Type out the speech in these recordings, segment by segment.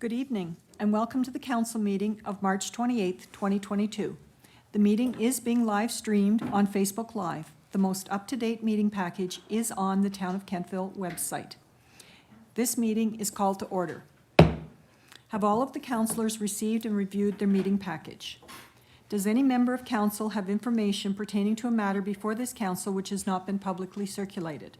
Good evening, and welcome to the council meeting of March 28th, 2022. The meeting is being live streamed on Facebook Live. The most up-to-date meeting package is on the Town of Kentville website. This meeting is called to order. Have all of the councillors received and reviewed their meeting package? Does any member of council have information pertaining to a matter before this council which has not been publicly circulated?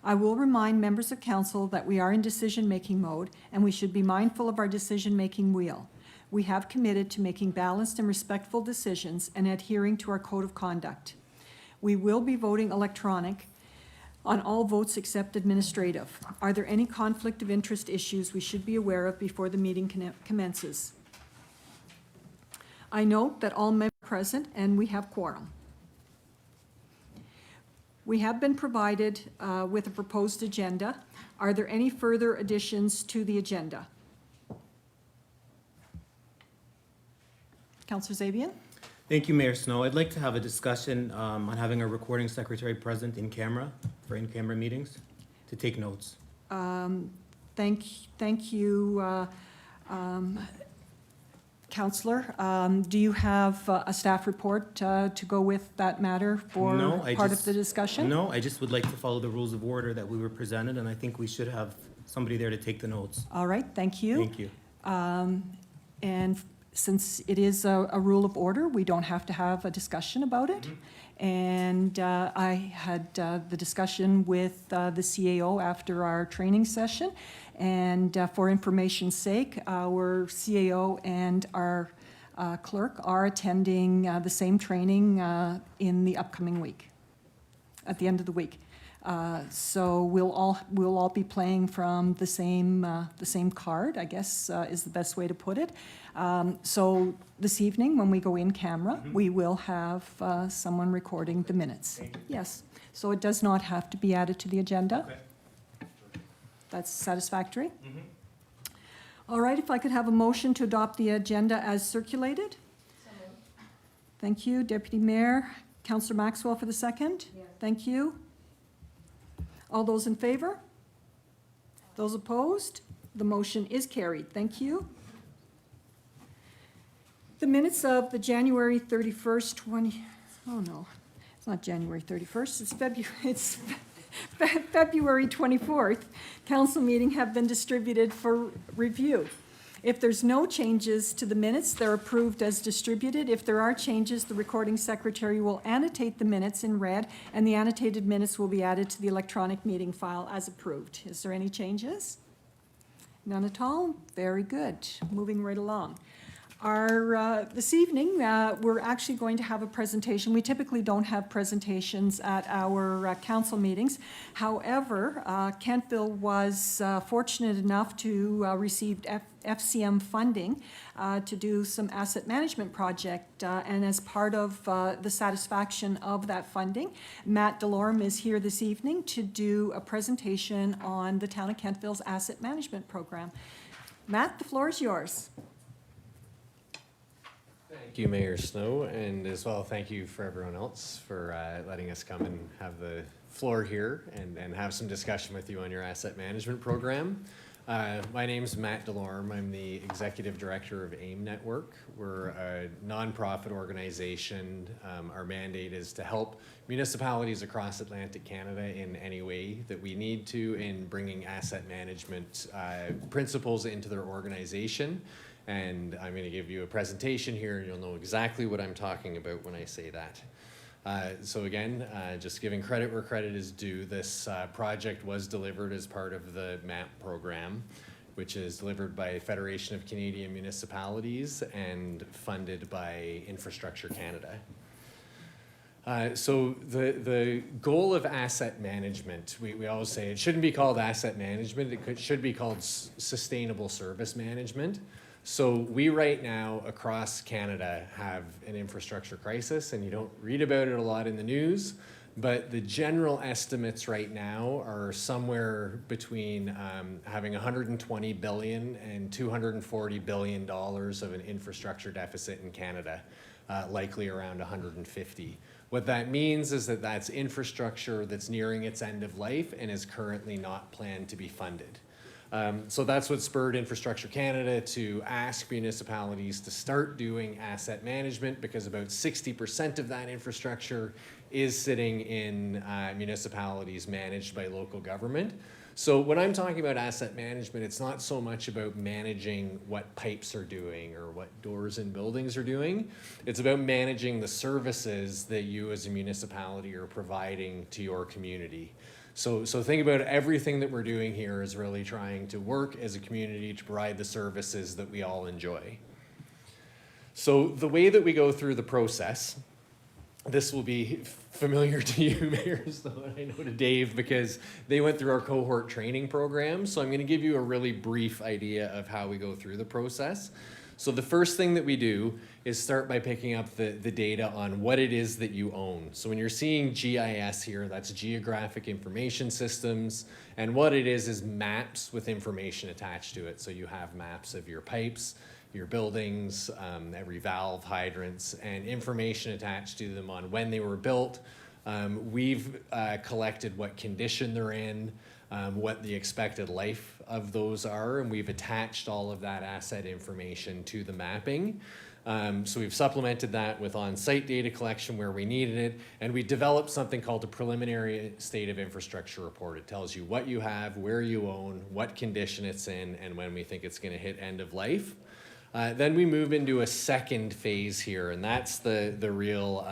I will remind members of council that we are in decision-making mode and we should be mindful of our decision-making wheel. We have committed to making balanced and respectful decisions and adhering to our code of conduct. We will be voting electronic on all votes except administrative. Are there any conflict of interest issues we should be aware of before the meeting commences? I note that all members are present and we have quorum. We have been provided with a proposed agenda. Are there any further additions to the agenda? Councillor Zabian? Thank you, Mayor Snow. I'd like to have a discussion on having a recording secretary present in camera for in-camera meetings to take notes. Thank you, Councillor. Do you have a staff report to go with that matter for part of the discussion? No, I just would like to follow the rules of order that we were presented, and I think we should have somebody there to take the notes. All right, thank you. Thank you. And since it is a rule of order, we don't have to have a discussion about it. And I had the discussion with the CAO after our training session. And for information's sake, our CAO and our clerk are attending the same training in the upcoming week, at the end of the week. So we'll all be playing from the same card, I guess is the best way to put it. So this evening, when we go in camera, we will have someone recording the minutes. Yes. So it does not have to be added to the agenda. Okay. That's satisfactory? All right, if I could have a motion to adopt the agenda as circulated? Thank you, Deputy Mayor. Councillor Maxwell for the second? Yes. Thank you. All those in favor? Those opposed? The motion is carried. Thank you. The minutes of the January 31st, oh no, it's not January 31st, it's February 24th, council meeting have been distributed for review. If there's no changes to the minutes, they're approved as distributed. If there are changes, the recording secretary will annotate the minutes in red, and the annotated minutes will be added to the electronic meeting file as approved. Is there any changes? None at all? Very good. Moving right along. This evening, we're actually going to have a presentation. We typically don't have presentations at our council meetings. However, Kentville was fortunate enough to receive FCM funding to do some asset management project. And as part of the satisfaction of that funding, Matt Delorme is here this evening to do a presentation on the Town of Kentville's asset management program. Matt, the floor is yours. Thank you, Mayor Snow, and as well, thank you for everyone else for letting us come and have the floor here and have some discussion with you on your asset management program. My name's Matt Delorme. I'm the Executive Director of AIM Network. We're a nonprofit organization. Our mandate is to help municipalities across Atlantic Canada in any way that we need to in bringing asset management principles into their organization. And I'm going to give you a presentation here, and you'll know exactly what I'm talking about when I say that. So again, just giving credit where credit is due, this project was delivered as part of the MAP program, which is delivered by Federation of Canadian Municipalities and funded by Infrastructure Canada. So the goal of asset management, we always say it shouldn't be called asset management, it should be called sustainable service management. So we right now across Canada have an infrastructure crisis, and you don't read about it a lot in the news, but the general estimates right now are somewhere between having $120 billion and $240 billion of an infrastructure deficit in Canada, likely around 150. What that means is that that's infrastructure that's nearing its end of life and is currently not planned to be funded. So that's what spurred Infrastructure Canada to ask municipalities to start doing asset management, because about 60% of that infrastructure is sitting in municipalities managed by local government. So when I'm talking about asset management, it's not so much about managing what pipes are doing or what doors in buildings are doing. It's about managing the services that you as a municipality are providing to your community. So think about everything that we're doing here is really trying to work as a community to provide the services that we all enjoy. So the way that we go through the process, this will be familiar to you, Mayor Snow, and I know to Dave, because they went through our cohort training program. So I'm going to give you a really brief idea of how we go through the process. So the first thing that we do is start by picking up the data on what it is that you own. So when you're seeing GIS here, that's Geographic Information Systems, and what it is maps with information attached to it. So you have maps of your pipes, your buildings, every valve, hydrants, and information attached to them on when they were built. We've collected what condition they're in, what the expected life of those are, and we've attached all of that asset information to the mapping. So we've supplemented that with on-site data collection where we needed it, and we developed something called a preliminary state of infrastructure report. It tells you what you have, where you own, what condition it's in, and when we think it's going to hit end of life. Then we move into a second phase here, and that's the real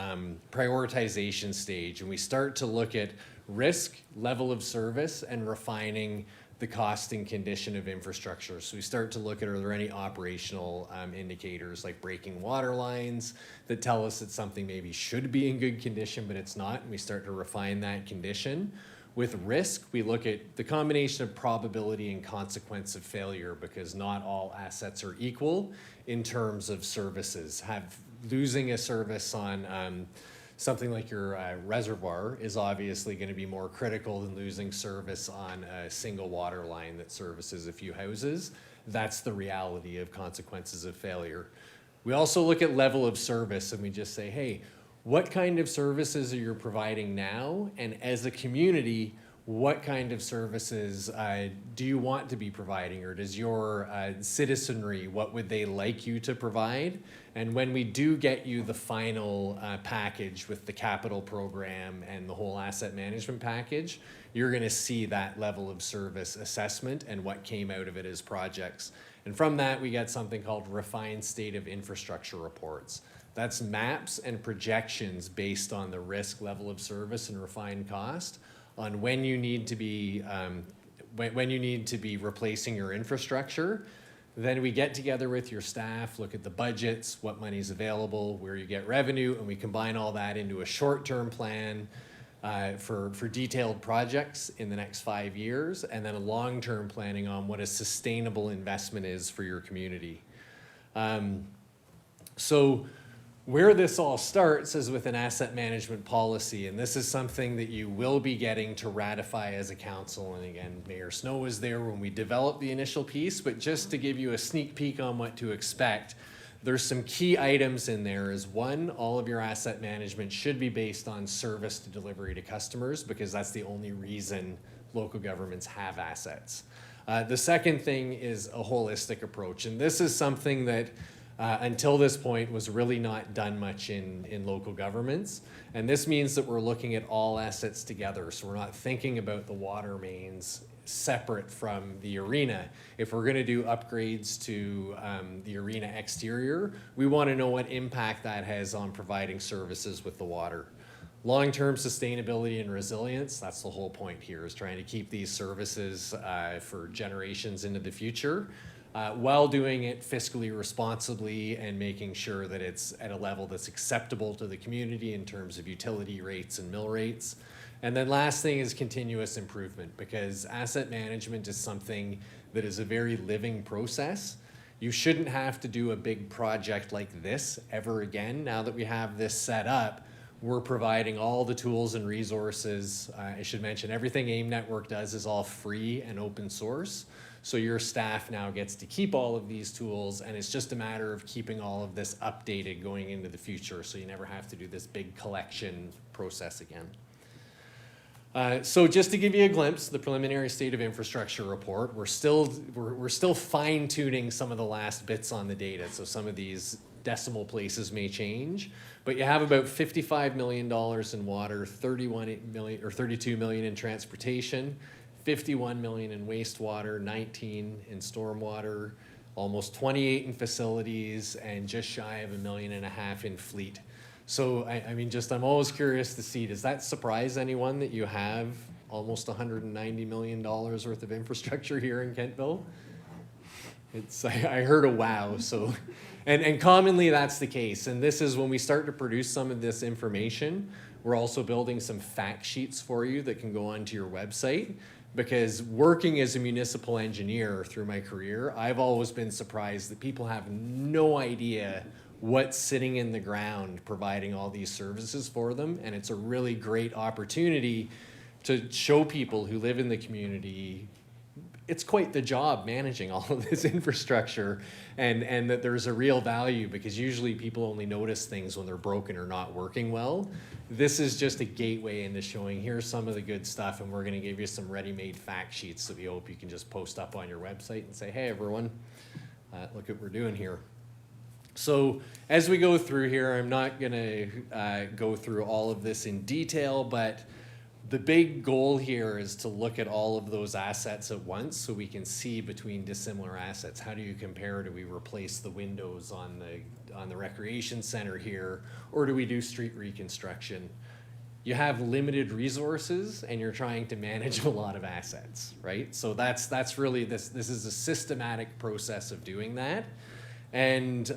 prioritization stage. And we start to look at risk, level of service, and refining the cost and condition of infrastructure. So we start to look at, are there any operational indicators like breaking water lines that tell us that something maybe should be in good condition, but it's not, and we start to refine that condition. With risk, we look at the combination of probability and consequence of failure, because not all assets are equal in terms of services. Losing a service on something like your reservoir is obviously going to be more critical than losing service on a single water line that services a few houses. That's the reality of consequences of failure. We also look at level of service, and we just say, hey, what kind of services are you providing now? And as a community, what kind of services do you want to be providing, or does your citizenry, what would they like you to provide? And when we do get you the final package with the capital program and the whole asset management package, you're going to see that level of service assessment and what came out of it as projects. And from that, we get something called refined state of infrastructure reports. That's maps and projections based on the risk, level of service, and refined cost on when you need to be replacing your infrastructure. Then we get together with your staff, look at the budgets, what money's available, where you get revenue, and we combine all that into a short-term plan for detailed projects in the next 5 years, and then a long-term planning on what a sustainable investment is for your community. So where this all starts is with an asset management policy, and this is something that you will be getting to ratify as a council. And again, Mayor Snow was there when we developed the initial piece, but just to give you a sneak peek on what to expect, there's some key items in there. Is one, all of your asset management should be based on service to delivery to customers, because that's the only reason local governments have assets. The second thing is a holistic approach, and this is something that until this point was really not done much in local governments. And this means that we're looking at all assets together. So we're not thinking about the water mains separate from the arena. If we're gonna do upgrades to the arena exterior, we wanna know what impact that has on providing services with the water. Long-term sustainability and resilience, that's the whole point here, is trying to keep these services for generations into the future. While doing it fiscally responsibly and making sure that it's at a level that's acceptable to the community in terms of utility rates and mill rates. And then last thing is continuous improvement, because asset management is something that is a very living process. You shouldn't have to do a big project like this ever again. Now that we have this set up, we're providing all the tools and resources. I should mention everything AIM Network does is all free and open source. So your staff now gets to keep all of these tools, and it's just a matter of keeping all of this updated going into the future, so you never have to do this big collection process again. So just to give you a glimpse, the preliminary state of infrastructure report, we're still fine tuning some of the last bits on the data. So some of these decimal places may change, but you have about $55 million in water, 32 million in transportation, 51 million in wastewater, 19 in stormwater, almost 28 in facilities, and just shy of $1.5 million in fleet. So, I mean, I'm always curious to see, does that surprise anyone that you have almost $190 million worth of infrastructure here in Kentville? I heard a wow, so, and commonly that's the case. And this is when we start to produce some of this information, we're also building some fact sheets for you that can go onto your website. Because working as a municipal engineer through my career, I've always been surprised that people have no idea what's sitting in the ground providing all these services for them. And it's a really great opportunity to show people who live in the community it's quite the job managing all of this infrastructure, and that there's a real value, because usually people only notice things when they're broken or not working well. This is just a gateway into showing here's some of the good stuff, and we're going to give you some ready-made fact sheets that we hope you can just post up on your website and say, hey everyone, look what we're doing here. So as we go through here, I'm not going to go through all of this in detail, but the big goal here is to look at all of those assets at once so we can see between dissimilar assets. How do you compare? Do we replace the windows on the recreation center here, or do we do street reconstruction? You have limited resources and you're trying to manage a lot of assets, right? So that's really, this is a systematic process of doing that. And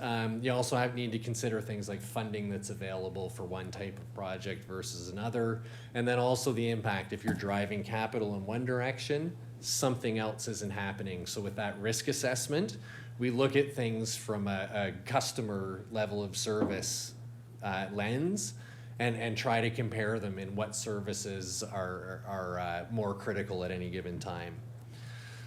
you also need to consider things like funding that's available for one type of project versus another. And then also the impact. If you're driving capital in one direction, something else isn't happening. So with that risk assessment, we look at things from a customer level of service lens and try to compare them in what services are more critical at any given time.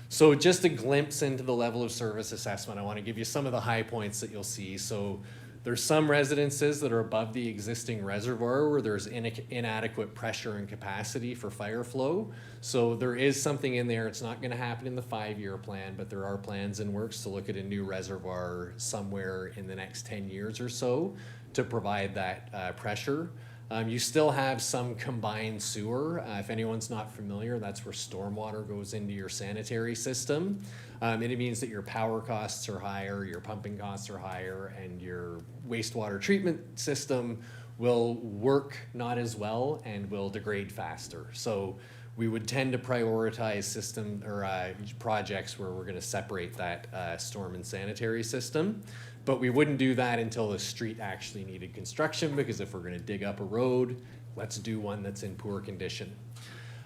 So just a glimpse into the level of service assessment. I want to give you some of the high points that you'll see. So there's some residences that are above the existing reservoir where there's inadequate pressure and capacity for fire flow. So there is something in there. It's not going to happen in the 5-year plan, but there are plans in works to look at a new reservoir somewhere in the next 10 years or so to provide that pressure. You still have some combined sewer. If anyone's not familiar, that's where stormwater goes into your sanitary system. And it means that your power costs are higher, your pumping costs are higher, and your wastewater treatment system will work not as well and will degrade faster. So we would tend to prioritize system or projects where we're going to separate that storm and sanitary system. But we wouldn't do that until the street actually needed construction, because if we're going to dig up a road, let's do one that's in poor condition.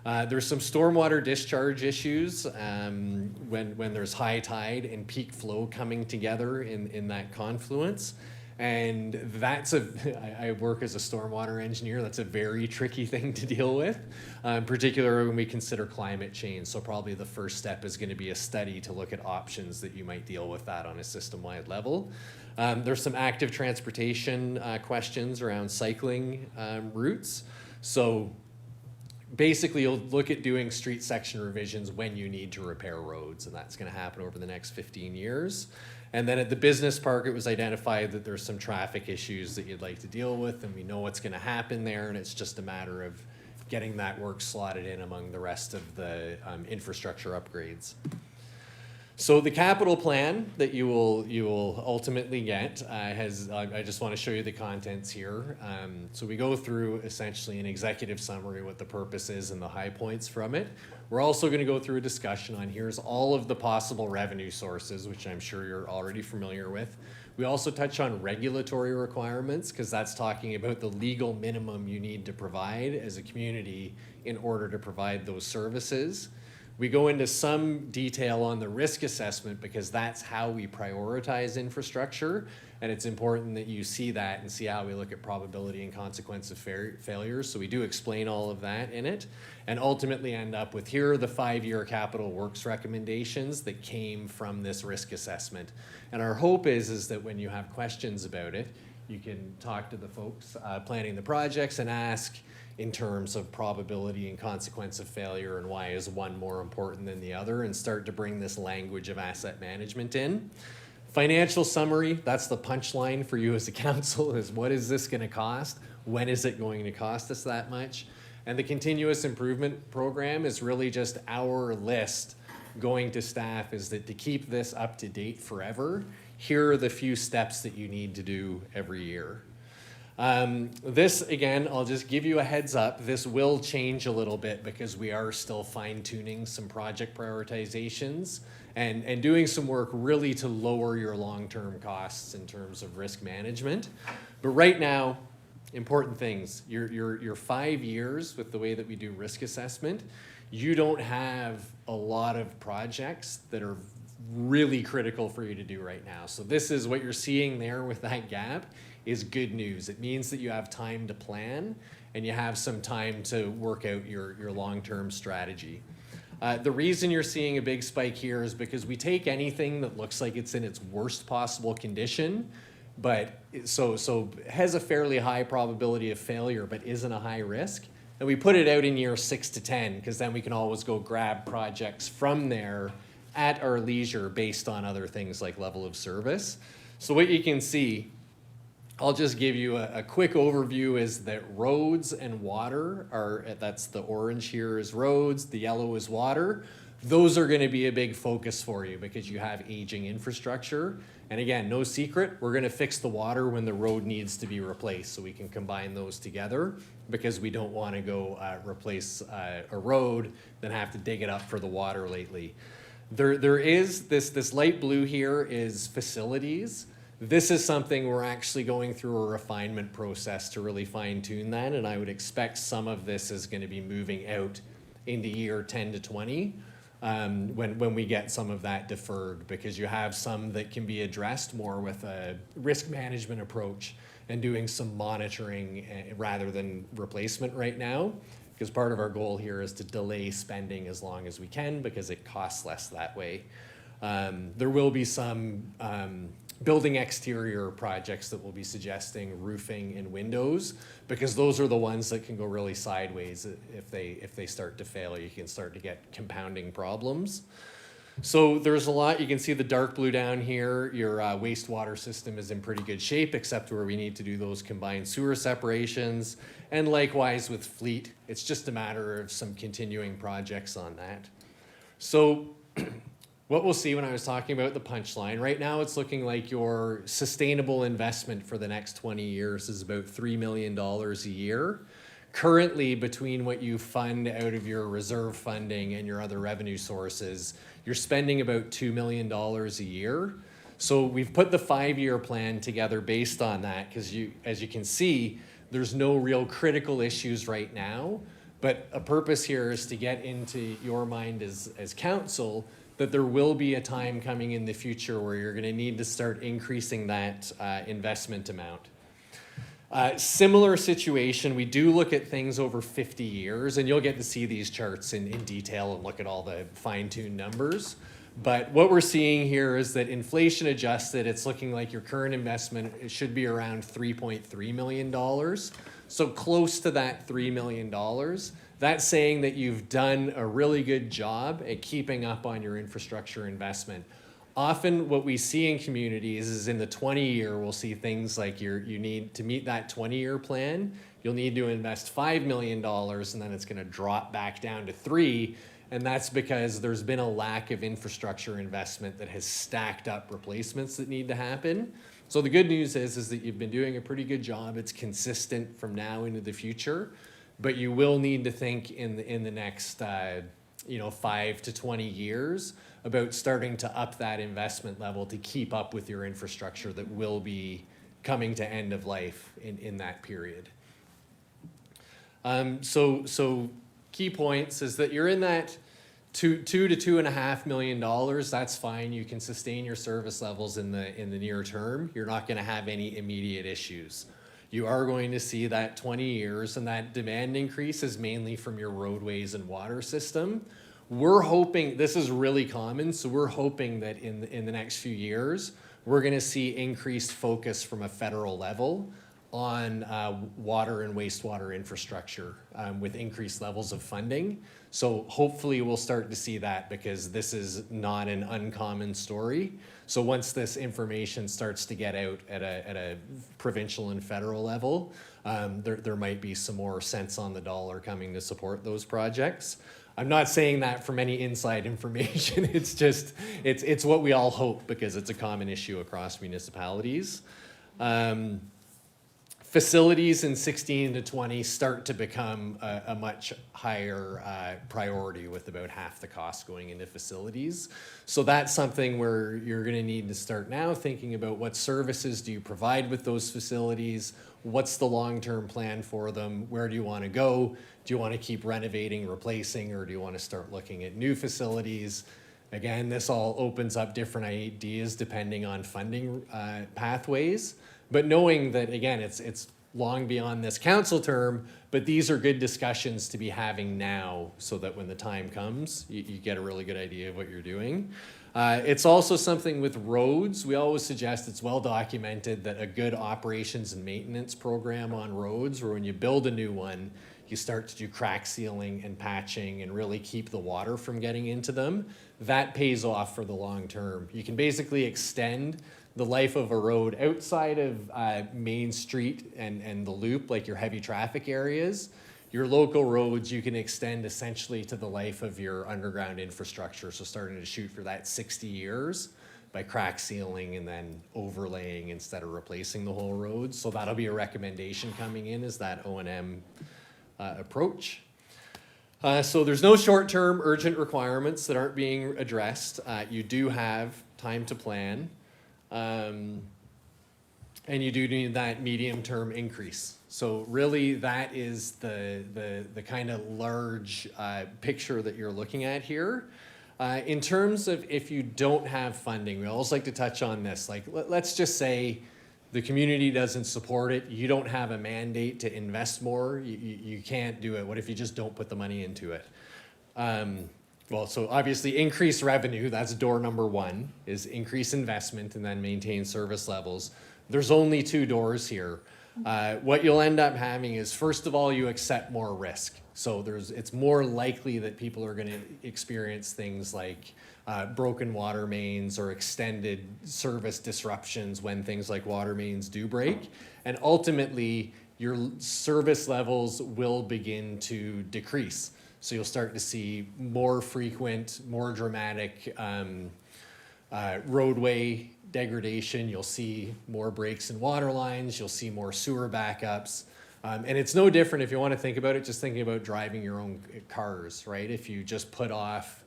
There's some stormwater discharge issues when there's high tide and peak flow coming together in that confluence. And that's I work as a stormwater engineer, that's a very tricky thing to deal with, particularly when we consider climate change. So probably the first step is going to be a study to look at options that you might deal with that on a system-wide level. There's some active transportation questions around cycling routes. So basically you'll look at doing street section revisions when you need to repair roads, and that's going to happen over the next 15 years. And then at the business park, it was identified that there's some traffic issues that you'd like to deal with, and we know what's going to happen there, and it's just a matter of getting that work slotted in among the rest of the infrastructure upgrades. So the capital plan that you will ultimately get has, I just want to show you the contents here. So we go through essentially an executive summary, what the purpose is and the high points from it. We're also going to go through a discussion on here's all of the possible revenue sources, which I'm sure you're already familiar with. We also touch on regulatory requirements, because that's talking about the legal minimum you need to provide as a community in order to provide those services. We go into some detail on the risk assessment, because that's how we prioritize infrastructure, and it's important that you see that and see how we look at probability and consequence of failures. So we do explain all of that in it, and ultimately end up with here are the 5-year capital works recommendations that came from this risk assessment. And our hope is that when you have questions about it, you can talk to the folks planning the projects and ask, in terms of probability and consequence of failure and why is one more important than the other, and start to bring this language of asset management in. Financial summary, that's the punchline for you as a council, is what is this going to cost? When is it going to cost us that much? And the continuous improvement program is really just our list going to staff, is that to keep this up to date forever, here are the few steps that you need to do every year. This, again, I'll just give you a heads up, this will change a little bit because we are still fine-tuning some project prioritizations and doing some work really to lower your long-term costs in terms of risk management. But right now, important things, your 5 years with the way that we do risk assessment, you don't have a lot of projects that are really critical for you to do right now. So this is what you're seeing there with that gap is good news. It means that you have time to plan and you have some time to work out your long-term strategy. The reason you're seeing a big spike here is because we take anything that looks like it's in its worst possible condition, but so has a fairly high probability of failure, but isn't a high risk. And we put it out in year 6 to 10, because then we can always go grab projects from there at our leisure based on other things like level of service. So what you can see, I'll just give you a quick overview, is that roads and water are, that's the orange here is roads, the yellow is water. Those are going to be a big focus for you because you have aging infrastructure. And again, no secret, we're going to fix the water when the road needs to be replaced, so we can combine those together, because we don't want to go replace a road, then have to dig it up for the water lately. There is this light blue here is facilities. This is something we're actually going through a refinement process to really fine tune that, and I would expect some of this is going to be moving out into year 10 to 20 when we get some of that deferred, because you have some that can be addressed more with a risk management approach and doing some monitoring rather than replacement right now, because part of our goal here is to delay spending as long as we can because it costs less that way. There will be some building exterior projects that we'll be suggesting, roofing and windows, because those are the ones that can go really sideways if they start to fail. You can start to get compounding problems. So there's a lot. You can see the dark blue down here. Your wastewater system is in pretty good shape, except where we need to do those combined sewer separations. And likewise with fleet, it's just a matter of some continuing projects on that. So what we'll see when I was talking about the punchline, right now it's looking like your sustainable investment for the next 20 years is about $3 million a year. Currently, between what you fund out of your reserve funding and your other revenue sources, you're spending about $2 million a year. So we've put the 5-year plan together based on that, because as you can see, there's no real critical issues right now, but a purpose here is to get into your mind as council that there will be a time coming in the future where you're going to need to start increasing that investment amount. Similar situation, we do look at things over 50 years, and you'll get to see these charts in detail and look at all the fine-tuned numbers. But what we're seeing here is that inflation adjusted, it's looking like your current investment, it should be around $3.3 million. So close to that $3 million. That's saying that you've done a really good job at keeping up on your infrastructure investment. Often what we see in communities is in the 20-year, we'll see things like you need to meet that 20-year plan, you'll need to invest $5 million, and then it's going to drop back down to 3. And that's because there's been a lack of infrastructure investment that has stacked up replacements that need to happen. So the good news is that you've been doing a pretty good job. It's consistent from now into the future, but you will need to think in the next 5 to 20 years about starting to up that investment level to keep up with your infrastructure that will be coming to end of life in that period. So key points is that you're in that $2 to $2.5 million. That's fine. You can sustain your service levels in the near term. You're not going to have any immediate issues. You are going to see that 20 years, and that demand increase is mainly from your roadways and water system. We're hoping, this is really common, so we're hoping that in the next few years, we're going to see increased focus from a federal level on water and wastewater infrastructure with increased levels of funding. So hopefully we'll start to see that, because this is not an uncommon story. So once this information starts to get out at a provincial and federal level, there might be some more cents on the dollar coming to support those projects. I'm not saying that from any inside information. It's just, it's what we all hope, because it's a common issue across municipalities. Facilities in 16 to 20 start to become a much higher priority, with about half the cost going into facilities. So that's something where you're going to need to start now thinking about what services do you provide with those facilities, what's the long-term plan for them, where do you want to go, do you want to keep renovating, replacing, or do you want to start looking at new facilities? Again, this all opens up different ideas depending on funding pathways. But knowing that, again, it's long beyond this council term, but these are good discussions to be having now, so that when the time comes, you get a really good idea of what you're doing. It's also something with roads. We always suggest, it's well documented, that a good operations and maintenance program on roads, where when you build a new one, you start to do crack sealing and patching and really keep the water from getting into them. That pays off for the long term. You can basically extend the life of a road outside of Main Street and the loop, like your heavy traffic areas. Your local roads, you can extend essentially to the life of your underground infrastructure. So starting to shoot for that 60 years by crack sealing and then overlaying instead of replacing the whole road. So that'll be a recommendation coming in, is that O&M approach. So there's no short-term urgent requirements that aren't being addressed. You do have time to plan. And you do need that medium-term increase. So really, that is the kind of large picture that you're looking at here. In terms of if you don't have funding, we always like to touch on this. Like, let's just say the community doesn't support it. You don't have a mandate to invest more. You can't do it. What if you just don't put the money into it? Well, so obviously increase revenue, that's door number one, is increase investment and then maintain service levels. There's only two doors here. What you'll end up having is, first of all, you accept more risk. So it's more likely that people are going to experience things like broken water mains or extended service disruptions when things like water mains do break. And ultimately, your service levels will begin to decrease. So you'll start to see more frequent, more dramatic roadway degradation. You'll see more breaks in water lines. You'll see more sewer backups. And it's no different if you want to think about it, just thinking about driving your own cars, right? If you just put off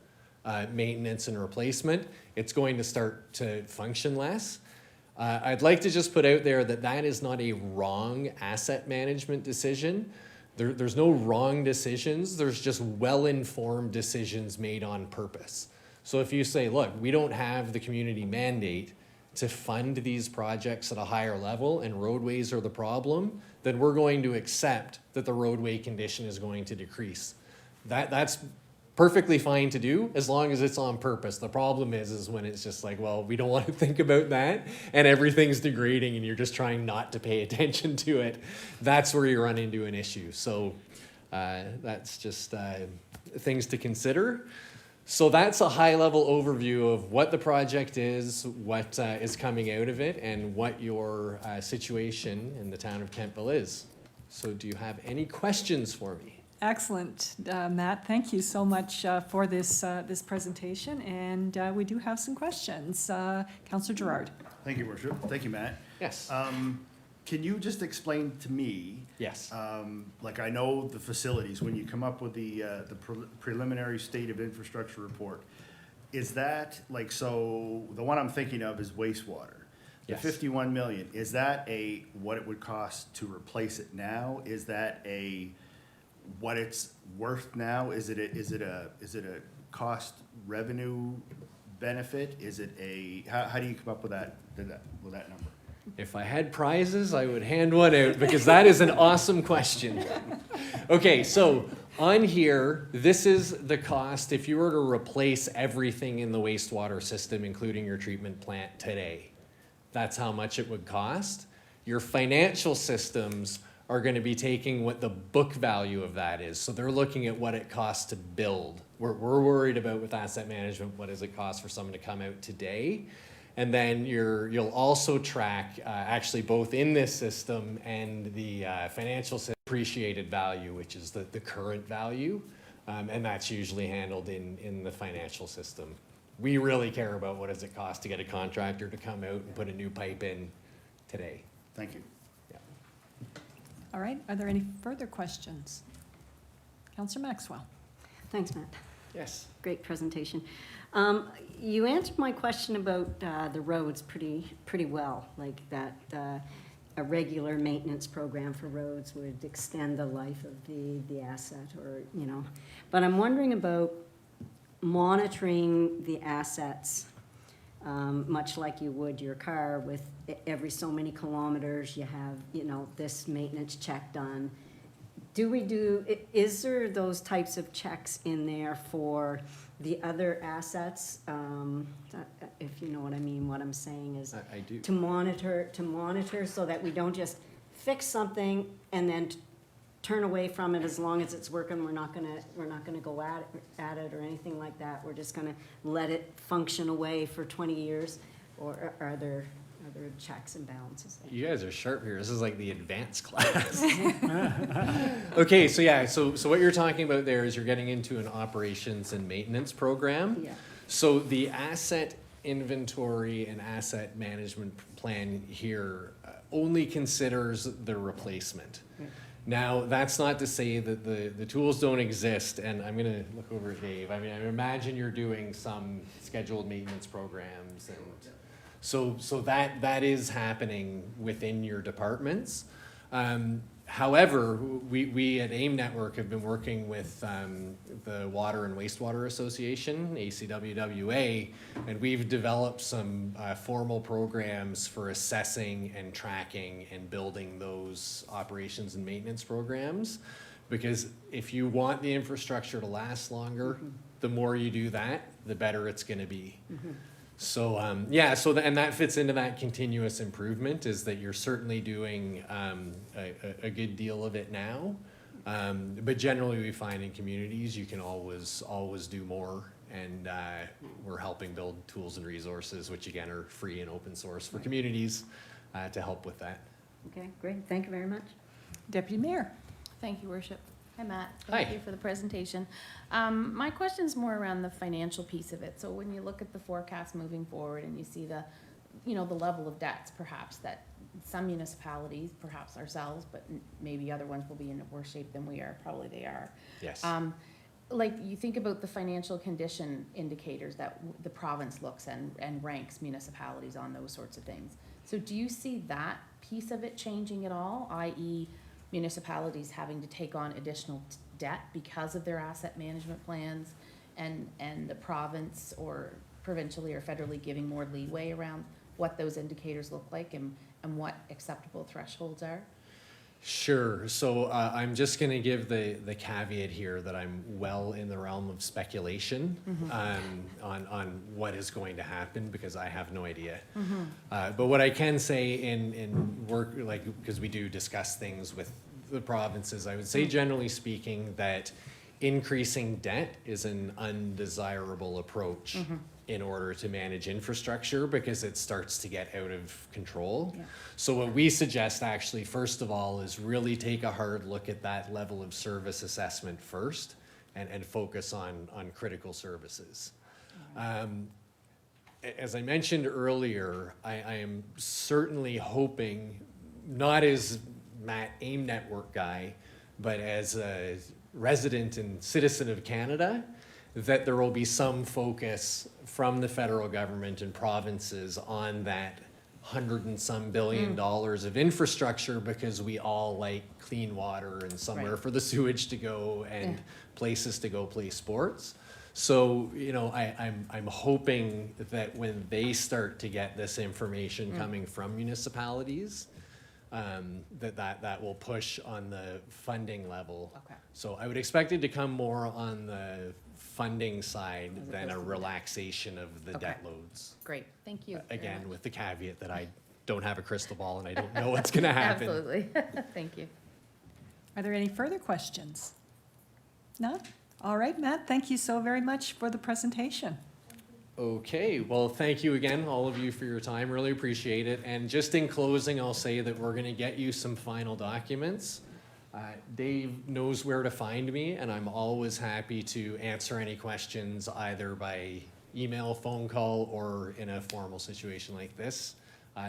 maintenance and replacement, it's going to start to function less. I'd like to just put out there that that is not a wrong asset management decision. There's no wrong decisions. There's just well-informed decisions made on purpose. So if you say, look, we don't have the community mandate to fund these projects at a higher level and roadways are the problem, then we're going to accept that the roadway condition is going to decrease. That's perfectly fine to do as long as it's on purpose. The problem is when it's just like, well, we don't want to think about that and everything's degrading and you're just trying not to pay attention to it. That's where you run into an issue. So that's just things to consider. So that's a high-level overview of what the project is, what is coming out of it, and what your situation in the town of Kentville is. So do you have any questions for me? Excellent, Matt. Thank you so much for this presentation, and we do have some questions. Councillor Gerard. Thank you, Worship. Thank you, Matt. Yes. Can you just explain to me, Yes. like I know the facilities, when you come up with the preliminary state of infrastructure report, is that like, so the one I'm thinking of is wastewater. The Yes. 51 million, is that what it would cost to replace it now? Is that what it's worth now? Is it a cost revenue benefit? Is it how do you come up with that number? If I had prizes, I would hand one out because that is an awesome question. Okay, so on here, this is the cost if you were to replace everything in the wastewater system, including your treatment plant today. That's how much it would cost. Your financial systems are going to be taking what the book value of that is. So they're looking at what it costs to build. We're worried about with asset management, what does it cost for someone to come out today? And then you'll also track, actually both in this system and the financial system, appreciated value, which is the current value. And that's usually handled in the financial system. We really care about what does it cost to get a contractor to come out and put a new pipe in today. Thank you. Yeah. All right, are there any further questions? Counselor Maxwell? Thanks, Matt. Yes. Great presentation. You answered my question about the roads pretty well, like that a regular maintenance program for roads would extend the life of the asset, or, you know. But I'm wondering about monitoring the assets, much like you would your car with every so many kilometers, you have, you know, this maintenance check done. Is there those types of checks in there for the other assets? If you know what I mean, what I'm saying is I do. to monitor so that we don't just fix something and then turn away from it as long as it's working. We're not gonna go at it or anything like that. We're just gonna let it function away for 20 years, or are there checks and balances there? You guys are sharp here. This is like the advanced class. Okay, so yeah, so what you're talking about there is you're getting into an operations and maintenance program. Yeah. So the asset inventory and asset management plan here only considers the replacement. Yeah. Now, that's not to say that the tools don't exist, and I'm gonna look over at Dave. I mean, I imagine you're doing some scheduled maintenance programs, and so that is happening within your departments. However, we at AIM Network have been working with the Water and Wastewater Association, ACWWA, and we've developed some formal programs for assessing and tracking and building those operations and maintenance programs. Because if you want the infrastructure to last longer, the more you do that, the better it's gonna be. So, and that fits into that continuous improvement, is that you're certainly doing a good deal of it now. But generally, we find in communities, you can always do more. And we're helping build tools and resources, which again are free and open source for communities to help with that. Okay, great. Thank you very much. Deputy Mayor? Thank you, Worship. Hi, Matt. Hi. Thank you for the presentation. My question's more around the financial piece of it. So when you look at the forecast moving forward and you see the level of debts perhaps that some municipalities, perhaps ourselves, but maybe other ones will be in worse shape than we are, probably they are. Yes. Like you think about the financial condition indicators that the province looks and ranks municipalities on, those sorts of things. So do you see that piece of it changing at all, i.e. municipalities having to take on additional debt because of their asset management plans, and the province or provincially or federally giving more leeway around what those indicators look like and what acceptable thresholds are? Sure. So I'm just going to give the caveat here that I'm well in the realm of speculation on what is going to happen, because I have no idea. But what I can say in work, like, because we do discuss things with the provinces, I would say generally speaking that increasing debt is an undesirable approach in order to manage infrastructure, because it starts to get out of control. Yeah. So what we suggest actually, first of all, is really take a hard look at that level of service assessment first, and focus on critical services. As I mentioned earlier, I am certainly hoping, not as Matt AIM Network guy, but as a resident and citizen of Canada, that there will be some focus from the federal government and provinces on that $100 and some billion of infrastructure, because we all like clean water and somewhere Right. for the sewage to go and Yeah. places to go play sports. So, I'm hoping that when they start to get this information coming from municipalities, that will push on the funding level. Okay. So I would expect it to come more on the funding side than a opposed to the debt. relaxation of the debt Okay. loads. Great, thank you. very Again, much. with the caveat that I don't have a crystal ball and I don't know what's gonna happen. Absolutely. Thank you. Are there any further questions? No? All right, Matt, thank you so very much for the presentation. Okay, well, thank you again, all of you, for your time. Really appreciate it. And just in closing, I'll say that we're gonna get you some final documents. Dave knows where to find me, and I'm always happy to answer any questions either by email, phone call, or in a formal situation like this.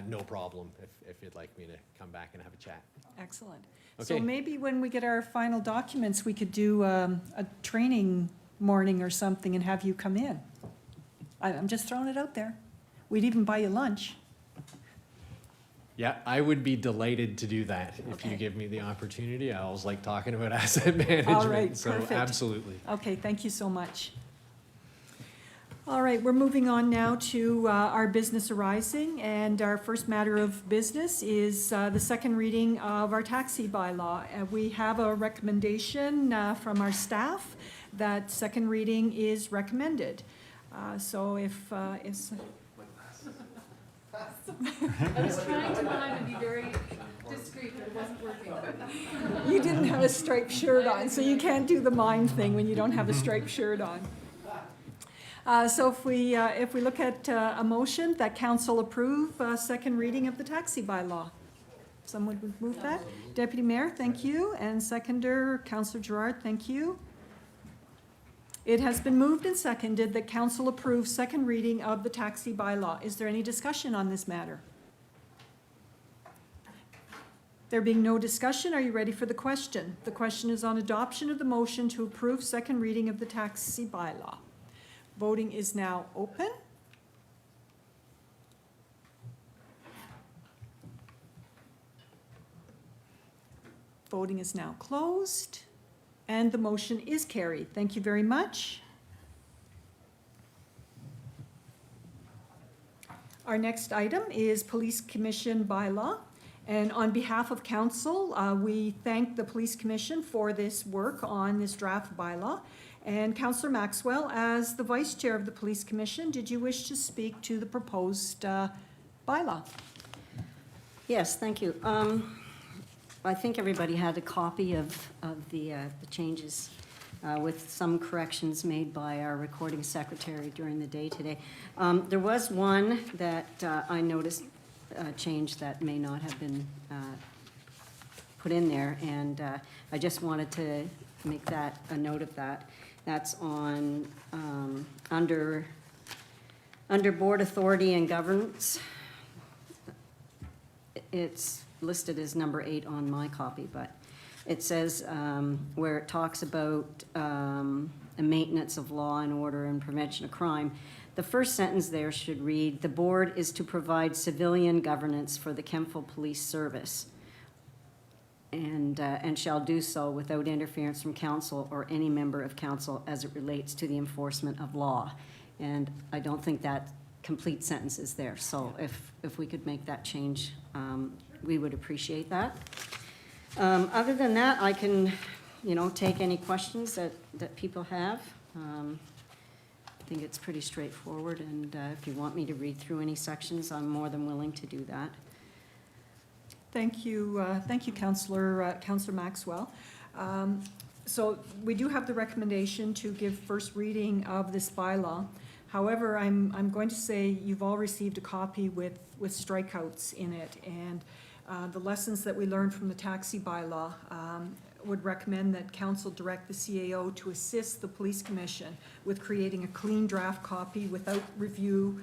No problem if you'd like me to come back and have a chat. Excellent. So Okay. maybe when we get our final documents, we could do a training morning or something and have you come in. I'm just throwing it out there. We'd even buy you lunch. Yeah, I would be delighted to do that if you Okay. give me the opportunity. I always like talking about asset management. right, So perfect. absolutely. Okay, thank you so much. All right, we're moving on now to our business arising, and our first matter of business is the second reading of our taxi bylaw. We have a recommendation from our staff that second reading is recommended. So if I was trying to mime and be very discreet, but it wasn't working. you didn't have a striped shirt on, so you can't do the mime thing when you don't have a striped shirt on. So if we look at a motion that council approve second reading of the taxi bylaw. Someone would move that? Deputy Mayor, thank you, and seconder, Councillor Gerard, thank you. It has been moved and seconded that council approve second reading of the taxi bylaw. Is there any discussion on this matter? There being no discussion, are you ready for the question? The question is on adoption of the motion to approve second reading of the taxi bylaw. Voting is now open. Voting is now closed, and the motion is carried. Thank you very much. Our next item is Police Commission bylaw. And on behalf of council, we thank the Police Commission for this work on this draft bylaw. And Councillor Maxwell, as the Vice Chair of the Police Commission, did you wish to speak to the proposed bylaw? Yes, thank you. I think everybody had a copy of the changes with some corrections made by our recording secretary during the day today. There was one that I noticed change that may not have been put in there, and I just wanted to make that a note of that. That's on under Board Authority and Governance. It's listed as number 8 on my copy, but it says where it talks about the maintenance of law and order and prevention of crime. The first sentence there should read, "The board is to provide civilian governance for the Kemptville Police Service and shall do so without interference from council or any member of council as it relates to the enforcement of law." And I don't think that complete sentence is there. So if we could make that change, we would appreciate that. Other than that, I can, take any questions that people have. I think it's pretty straightforward, and if you want me to read through any sections, I'm more than willing to do that. Thank you, Councillor Maxwell. So we do have the recommendation to give first reading of this bylaw. However, I'm going to say you've all received a copy with strikeouts in it, and the lessons that we learned from the taxi bylaw would recommend that council direct the CAO to assist the Police Commission with creating a clean draft copy without review,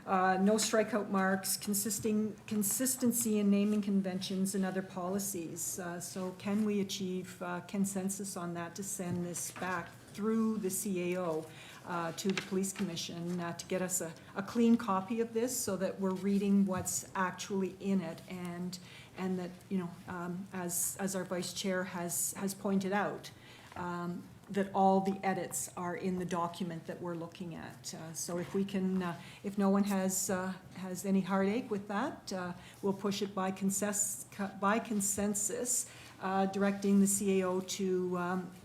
no strikeout marks, consistency in naming conventions and other policies. So can we achieve consensus on that to send this back through the CAO to the Police Commission to get us a clean copy of this so that we're reading what's actually in it, and that, as our Vice Chair has pointed out, that all the edits are in the document that we're looking at. So if we can, if no one has any heartache with that, we'll push it by consensus, directing the CAO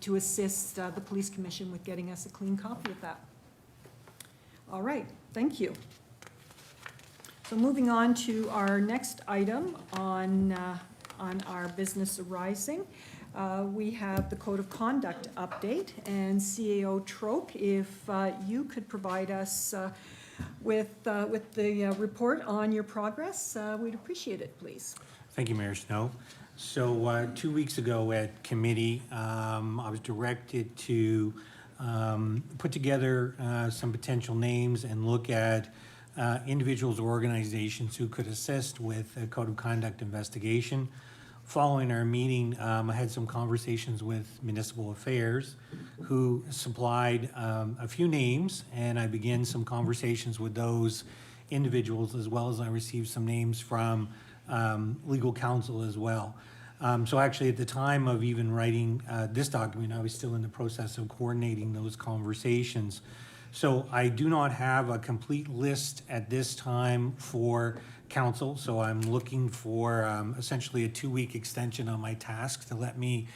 to assist the Police Commission with getting us a clean copy of that. All right, thank you. So moving on to our next item on our business arising, we have the Code of Conduct update, and CAO Troke, if you could provide us with the report on your progress, we'd appreciate it, please. Thank you, Mayor Snow. So 2 weeks ago at committee, I was directed to put together some potential names and look at individuals or organizations who could assist with a code of conduct investigation. Following our meeting, I had some conversations with Municipal Affairs, who supplied a few names, and I began some conversations with those individuals, as well as I received some names from legal counsel as well. So actually, at the time of even writing this document, I was still in the process of coordinating those conversations. So I do not have a complete list at this time for council, so I'm looking for essentially a 2-week extension on my task to let me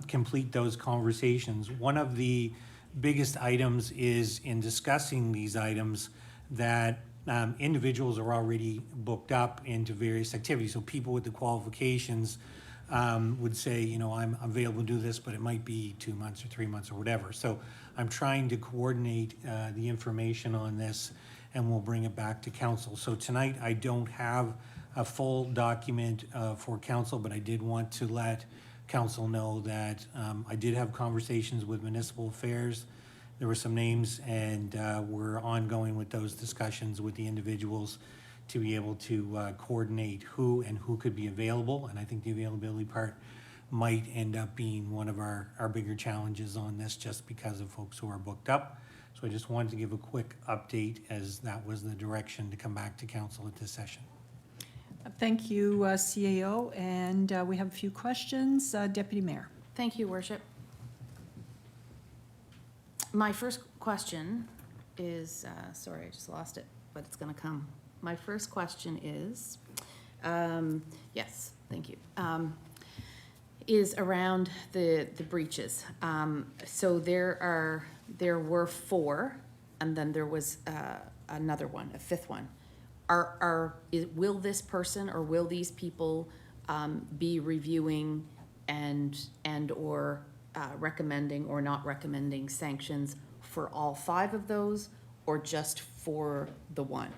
complete those conversations. One of the biggest items is in discussing these items that individuals are already booked up into various activities. So people with the qualifications would say, you know, I'm available to do this, but it might be 2 months or 3 months or whatever. So I'm trying to coordinate the information on this, and we'll bring it back to council. So tonight, I don't have a full document for council, but I did want to let council know that I did have conversations with Municipal Affairs. There were some names, and we're ongoing with those discussions with the individuals to be able to coordinate who could be available. And I think the availability part might end up being one of our bigger challenges on this, just because of folks who are booked up. So I just wanted to give a quick update, as that was the direction to come back to council at this session. Thank you, CAO, and we have a few questions. Deputy Mayor. Thank you, Worship. My first question is, sorry, I just lost it, but it's gonna come. My first question is, yes, thank you, is around the breaches. So there were 4, and then there was another one, a 5th one. Will this person or will these people be reviewing and/or recommending or not recommending sanctions for all 5 of those, or just for the one?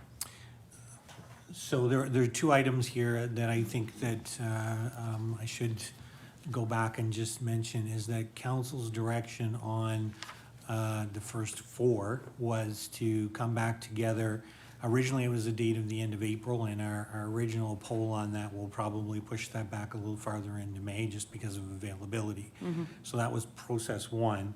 So there are 2 items here that I think that I should go back and just mention, is that council's direction on the first 4 was to come back together. Originally, it was a date of the end of April, and our original poll on that will probably push that back a little farther into May, just because of availability. So that was process 1.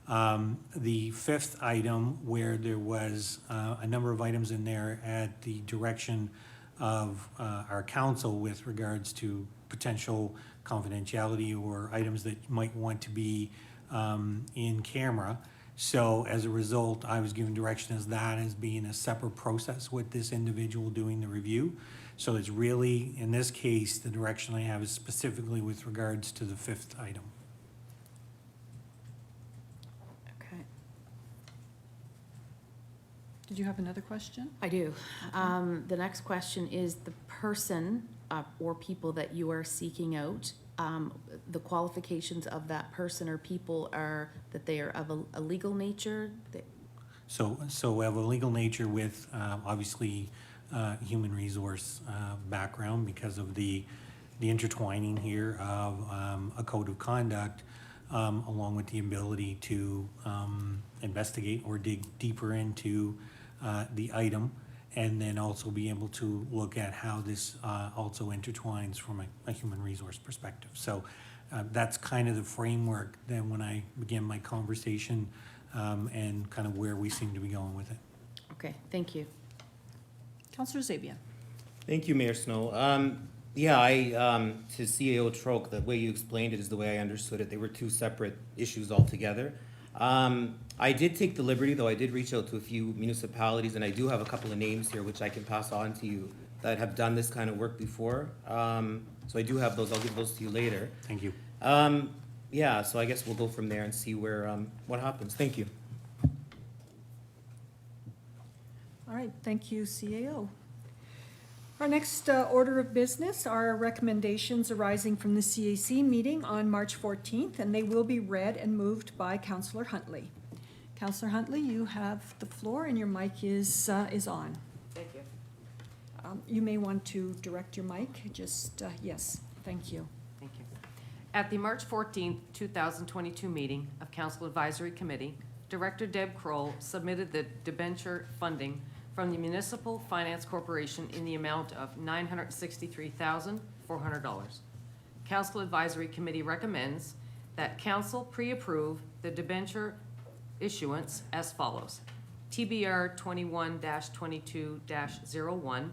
The 5th item, where there was a number of items in there at the direction of our council with regards to potential confidentiality or items that might want to be in camera. So as a result, I was given direction as that as being a separate process with this individual doing the review. So it's really, in this case, the direction I have is specifically with regards to the 5th item. Okay. Did you have another question? I do. The next question is the person or people that you are seeking out, the qualifications of that person or people are that they are of a legal nature? So of a legal nature with obviously human resource background, because of the intertwining here of a code of conduct, along with the ability to investigate or dig deeper into the item, and then also be able to look at how this also intertwines from a human resource perspective. So that's kind of the framework then when I begin my conversation, and kind of where we seem to be going with it. Okay, thank you. Councillor Zabia. Thank you, Mayor Snow. Yeah, to CAO Troke, the way you explained it is the way I understood it. They were 2 separate issues altogether. I did take the liberty, though I did reach out to a few municipalities, and I do have a couple of names here which I can pass on to you that have done this kind of work before. So I do have those. I'll give those to you later. Thank you. Yeah, so I guess we'll go from there and see where what happens. Thank you. All right, thank you, CAO. Our next order of business are recommendations arising from the CAC meeting on March 14th, and they will be read and moved by Councillor Huntley. Councillor Huntley, you have the floor and your mic is on. Thank you. You may want to direct your mic, yes, thank you. Thank you. At the March 14th, 2022 meeting of Council Advisory Committee, Director Deb Kroll submitted the debenture funding from the Municipal Finance Corporation in the amount of $963,400. Council Advisory Committee recommends that Council pre-approve the debenture issuance as follows. TBR 21-22-01,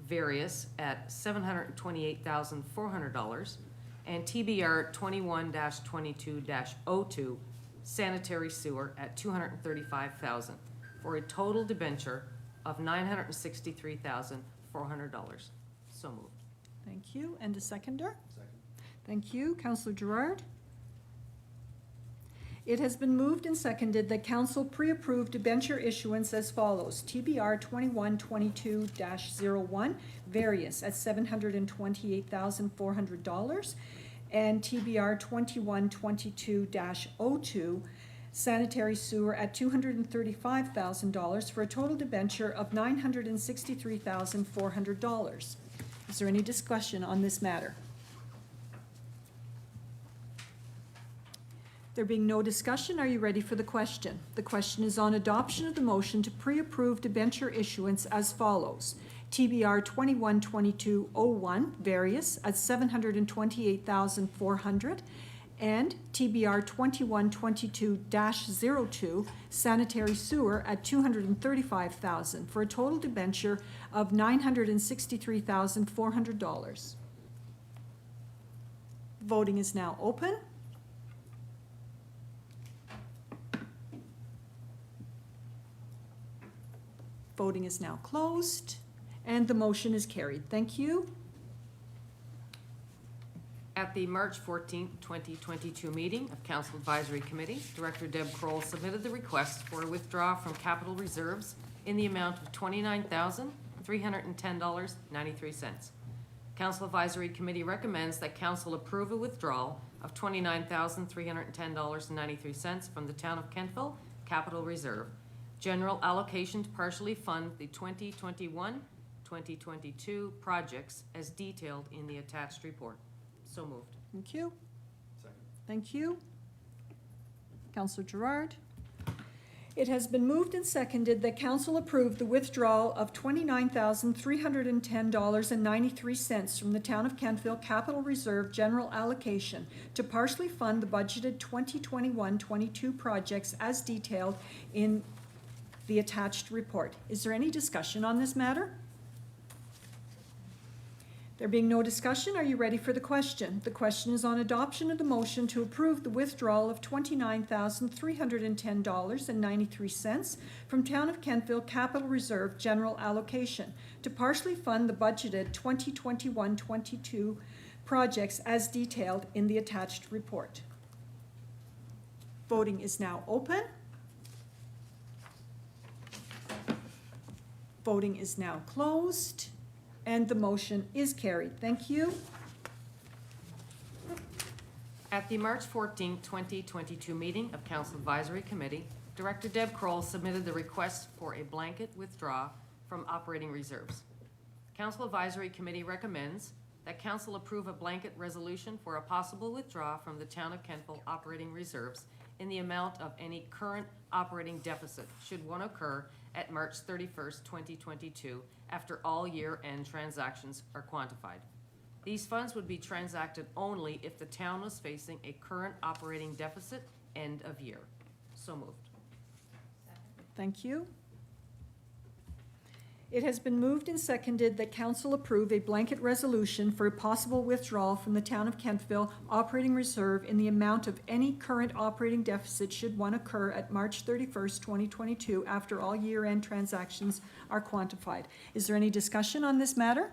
various at $728,400, and TBR 21-22-02, sanitary sewer at $235,000, for a total debenture of $963,400. So moved. Thank you, and a seconder? Second. Thank you, Councillor Gerard. It has been moved and seconded that council pre-approve debenture issuance as follows. TBR 2122-01, various at $728,400, and TBR 2122-02, sanitary sewer at $235,000 for a total debenture of $963,400. Is there any discussion on this matter? There being no discussion, are you ready for the question? The question is on adoption of the motion to pre-approve debenture issuance as follows. TBR 2122-01, various at $728,400, and TBR 2122-02, sanitary sewer at $235,000 for a total debenture of $963,400. Voting is now open. Voting is now closed, and the motion is carried. Thank you. At the March 14th, 2022 meeting of Council Advisory Committee, Director Deb Kroll submitted the request for a withdrawal from capital reserves in the amount of $29,310.93. Council Advisory Committee recommends that Council approve a withdrawal of $29,310.93 from the Town of Kentville Capital Reserve, general allocation to partially fund the 2021-2022 projects as detailed in the attached report. So moved. Thank you. Second. Thank you. Councillor Gerard. It has been moved and seconded that council approve the withdrawal of $29,310.93 from the Town of Kentville Capital Reserve General Allocation to partially fund the budgeted 2021-22 projects as detailed in the attached report. Is there any discussion on this matter? There being no discussion, are you ready for the question? The question is on adoption of the motion to approve the withdrawal of $29,310.93 from Town of Kentville Capital Reserve General Allocation to partially fund the budgeted 2021-22 projects as detailed in the attached report. Voting is now open. Voting is now closed, and the motion is carried. Thank you. At the March 14, 2022 meeting of Council Advisory Committee, Director Deb Kroll submitted the request for a blanket withdrawal from operating reserves. Council Advisory Committee recommends that Council approve a blanket resolution for a possible withdrawal from the Town of Kentville operating reserves in the amount of any current operating deficit should one occur at March 31st, 2022, after all year-end transactions are quantified. These funds would be transacted only if the town was facing a current operating deficit end of year. So moved. Thank you. It has been moved and seconded that council approve a blanket resolution for a possible withdrawal from the Town of Kentville operating reserve in the amount of any current operating deficit should one occur at March 31st, 2022, after all year-end transactions are quantified. Is there any discussion on this matter?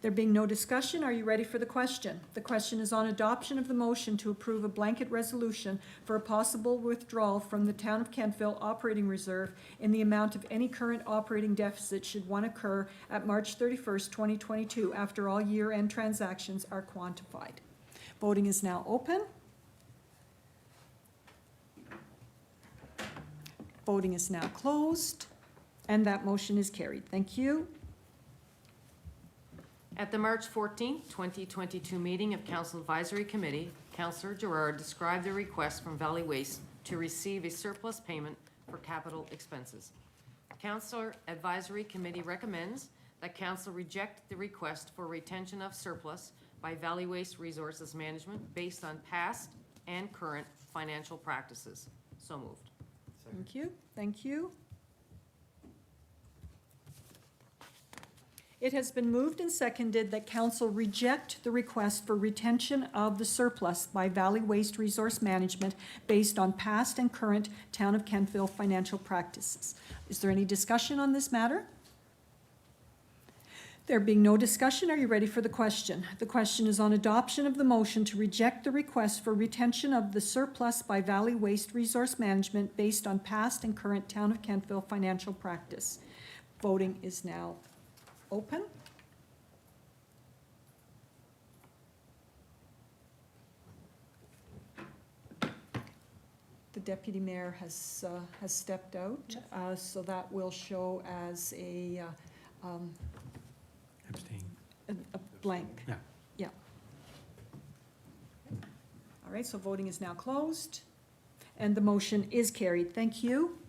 There being no discussion, are you ready for the question? The question is on adoption of the motion to approve a blanket resolution for a possible withdrawal from the Town of Kentville Operating Reserve in the amount of any current operating deficit should one occur at March 31st, 2022, after all year-end transactions are quantified. Voting is now open. Voting is now closed, and that motion is carried. Thank you. At the March 14, 2022 meeting of Council Advisory Committee, Councillor Gerard described the request from Valley Waste to receive a surplus payment for capital expenses. Councillor Advisory Committee recommends that Council reject the request for retention of surplus by Valley Waste Resources Management based on past and current financial practices. So moved. Thank you. Thank you. It has been moved and seconded that council reject the request for retention of the surplus by Valley Waste Resource Management based on past and current Town of Kentville financial practices. Is there any discussion on this matter? There being no discussion, are you ready for the question? The question is on adoption of the motion to reject the request for retention of the surplus by Valley Waste Resource Management based on past and current Town of Kentville financial practice. Voting is now open. The deputy mayor has stepped out, so that will show as a Abstain. a blank. Yeah. Yeah. All right, so voting is now closed, and the motion is carried. Thank you.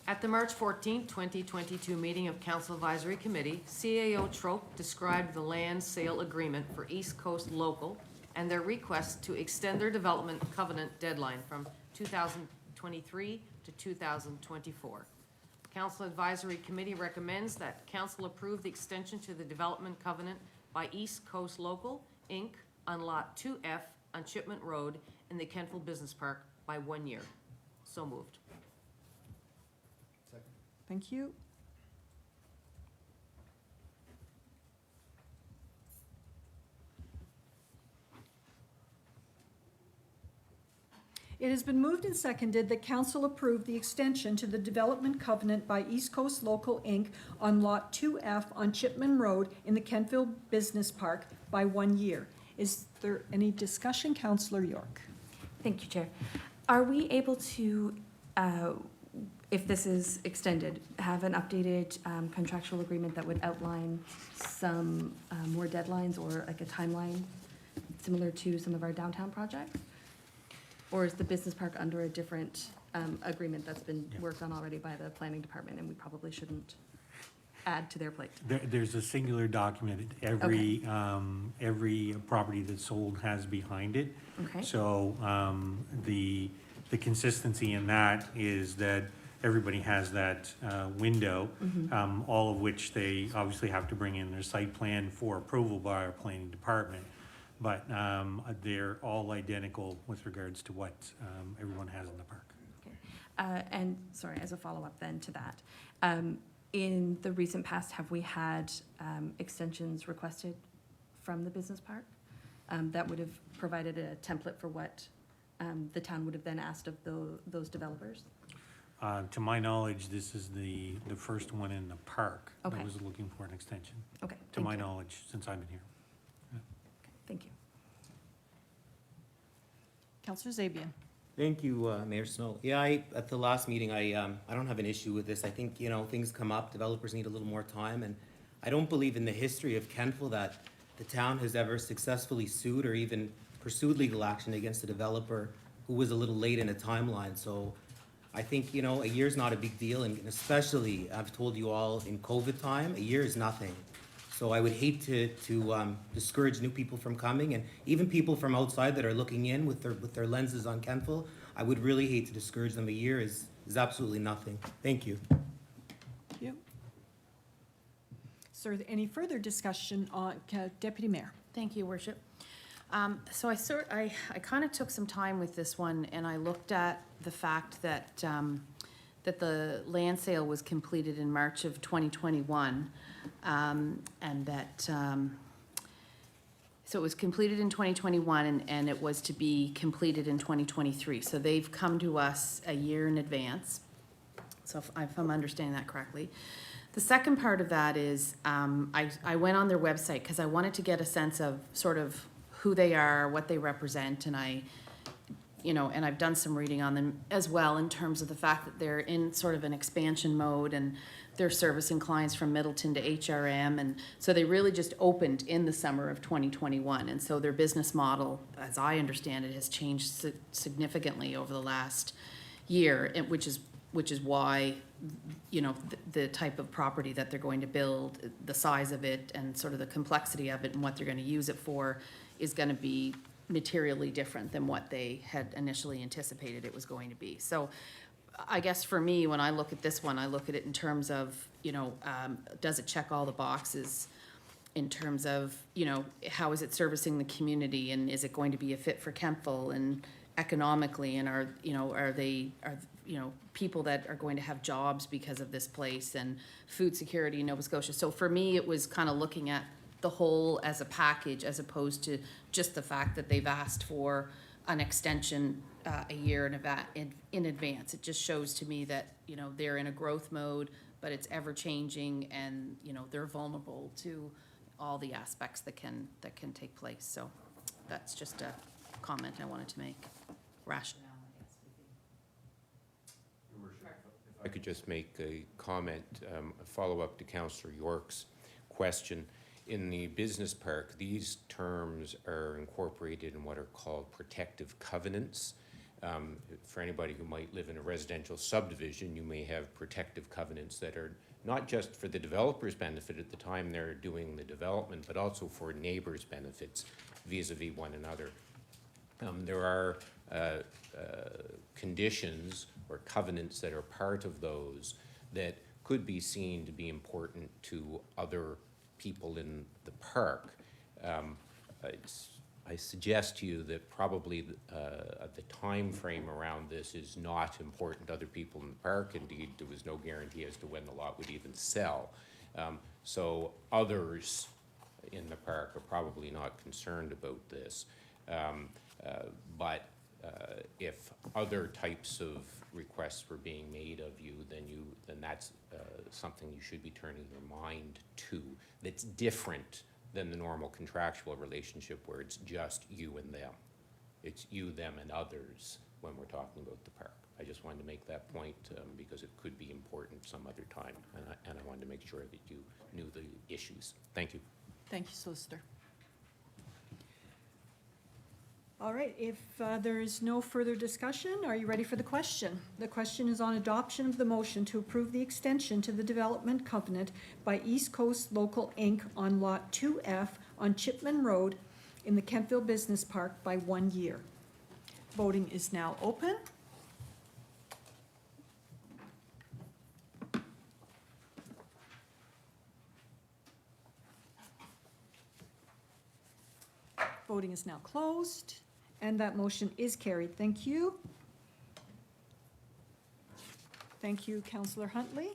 At the March 14, 2022 meeting of Council Advisory Committee, CAO Troke described the land sale agreement for East Coast Local and their request to extend their development covenant deadline from 2023 to 2024. Council Advisory Committee recommends that Council approve the extension to the development covenant by East Coast Local, Inc. on Lot 2F on Chipman Road in the Kentville Business Park by 1 year. So moved. Thank you. It has been moved and seconded that council approve the extension to the development covenant by East Coast Local, Inc. on Lot 2F on Chipman Road in the Kentville Business Park by 1 year. Is there any discussion? Councillor York. Thank you, Chair. Are we able to, if this is extended, have an updated contractual agreement that would outline some more deadlines or like a timeline similar to some of our downtown projects? Or is the business park under a different agreement that's been worked on already by the planning department and we probably shouldn't add to their plate? There's a singular document that every property that's sold has behind it. Okay. So, the consistency in that is that everybody has that, window, all of which they obviously have to bring in their site plan for approval by our planning department. But, they're all identical with regards to what, everyone has in the park. Okay. And, sorry, as a follow-up then to that, in the recent past, have we had extensions requested from the business park that would have provided a template for what the town would have then asked of those developers? To my knowledge, this is the first one in the park that Okay. was looking for an extension, Okay. to thank my you. knowledge, since I've been here. Thank you. Councillor Zabian. Thank you, Mayor Snow. Yeah, at the last meeting, I don't have an issue with this. I think, things come up, developers need a little more time, and I don't believe in the history of Kentville that the town has ever successfully sued or even pursued legal action against a developer who was a little late in a timeline. So I think, a year's not a big deal, and especially, I've told you all, in COVID time, a year is nothing. So I would hate to discourage new people from coming, and even people from outside that are looking in with their lenses on Kentville, I would really hate to discourage them. A year is absolutely nothing. Thank you. Thank you. Sir, any further discussion on, Deputy Mayor? Thank you, Worship. So I kind of took some time with this one, and I looked at the fact that, that the land sale was completed in March of 2021. and that, so it was completed in 2021, and it was to be completed in 2023. So they've come to us a year in advance, so if I'm understanding that correctly. The second part of that is, I went on their website because I wanted to get a sense of sort of who they are, what they represent, and and I've done some reading on them as well in terms of the fact that they're in sort of an expansion mode, and they're servicing clients from Middleton to HRM, and so they really just opened in the summer of 2021, and so their business model, as I understand it, has changed significantly over the last year, which is why, the type of property that they're going to build, the size of it, and sort of the complexity of it, and what they're going to use it for, is going to be materially different than what they had initially anticipated it was going to be. So I guess for me, when I look at this one, I look at it in terms of, does it check all the boxes in terms of, how is it servicing the community, and is it going to be a fit for Kemptville and economically, and are people that are going to have jobs because of this place, and food security in Nova Scotia. So for me, it was kind of looking at the whole as a package, as opposed to just the fact that they've asked for an extension a year in advance. It just shows to me that, they're in a growth mode, but it's ever changing, and, they're vulnerable to all the aspects that can take place. So that's just a comment I wanted to make. Rationale, I guess, would be. If I could just make a comment, a follow-up to Councillor York's question. In the business park, these terms are incorporated in what are called protective covenants. For anybody who might live in a residential subdivision, you may have protective covenants that are not just for the developer's benefit at the time they're doing the development, but also for neighbors' benefits vis-a-vis one another. There are conditions or covenants that are part of those that could be seen to be important to other people in the park. I suggest to you that probably the time frame around this is not important to other people in the park. Indeed, there was no guarantee as to when the lot would even sell. So others in the park are probably not concerned about this. But if other types of requests were being made of you, then that's something you should be turning your mind to. That's different than the normal contractual relationship where it's just you and them. It's you, them, and others when we're talking about the park. I just wanted to make that point because it could be important some other time, and I wanted to make sure that you knew the issues. Thank you. Thank you, Solicitor. All right, if there is no further discussion, are you ready for the question? The question is on adoption of the motion to approve the extension to the development covenant by East Coast Local Inc. on Lot 2F on Chipman Road in the Kemptville Business Park by 1 year. Voting is now open. Voting is now closed, and that motion is carried. Thank you. Thank you, Councillor Huntley.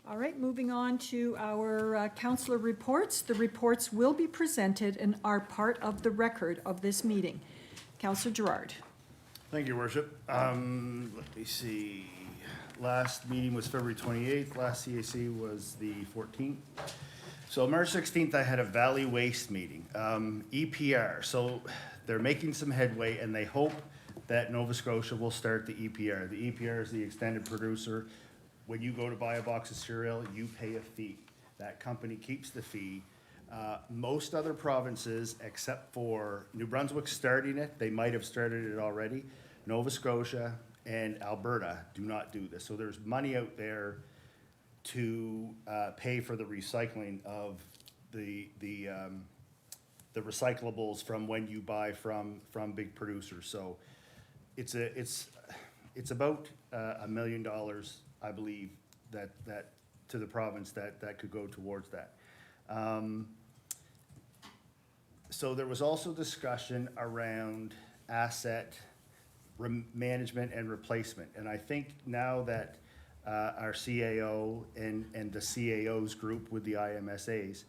All right, moving on to our councillor reports. The reports will be presented and are part of the record of this meeting. Councillor Gerard. Thank you, Worship. Let me see. Last meeting was February 28th. Last CAC was the 14th. So March 16th, I had a Valley Waste meeting, EPR. So they're making some headway, and they hope that Nova Scotia will start the EPR. The EPR is the extended producer. When you go to buy a box of cereal, you pay a fee. That company keeps the fee. Most other provinces, except for New Brunswick starting it, they might have started it already. Nova Scotia and Alberta do not do this. So there's money out there to pay for the recycling of the recyclables from when you buy from big producers. So it's about $1 million, I believe, that to the province that could go towards that. So there was also discussion around asset management and replacement, and I think now that our CAO and the CAO's group with the IMSAs.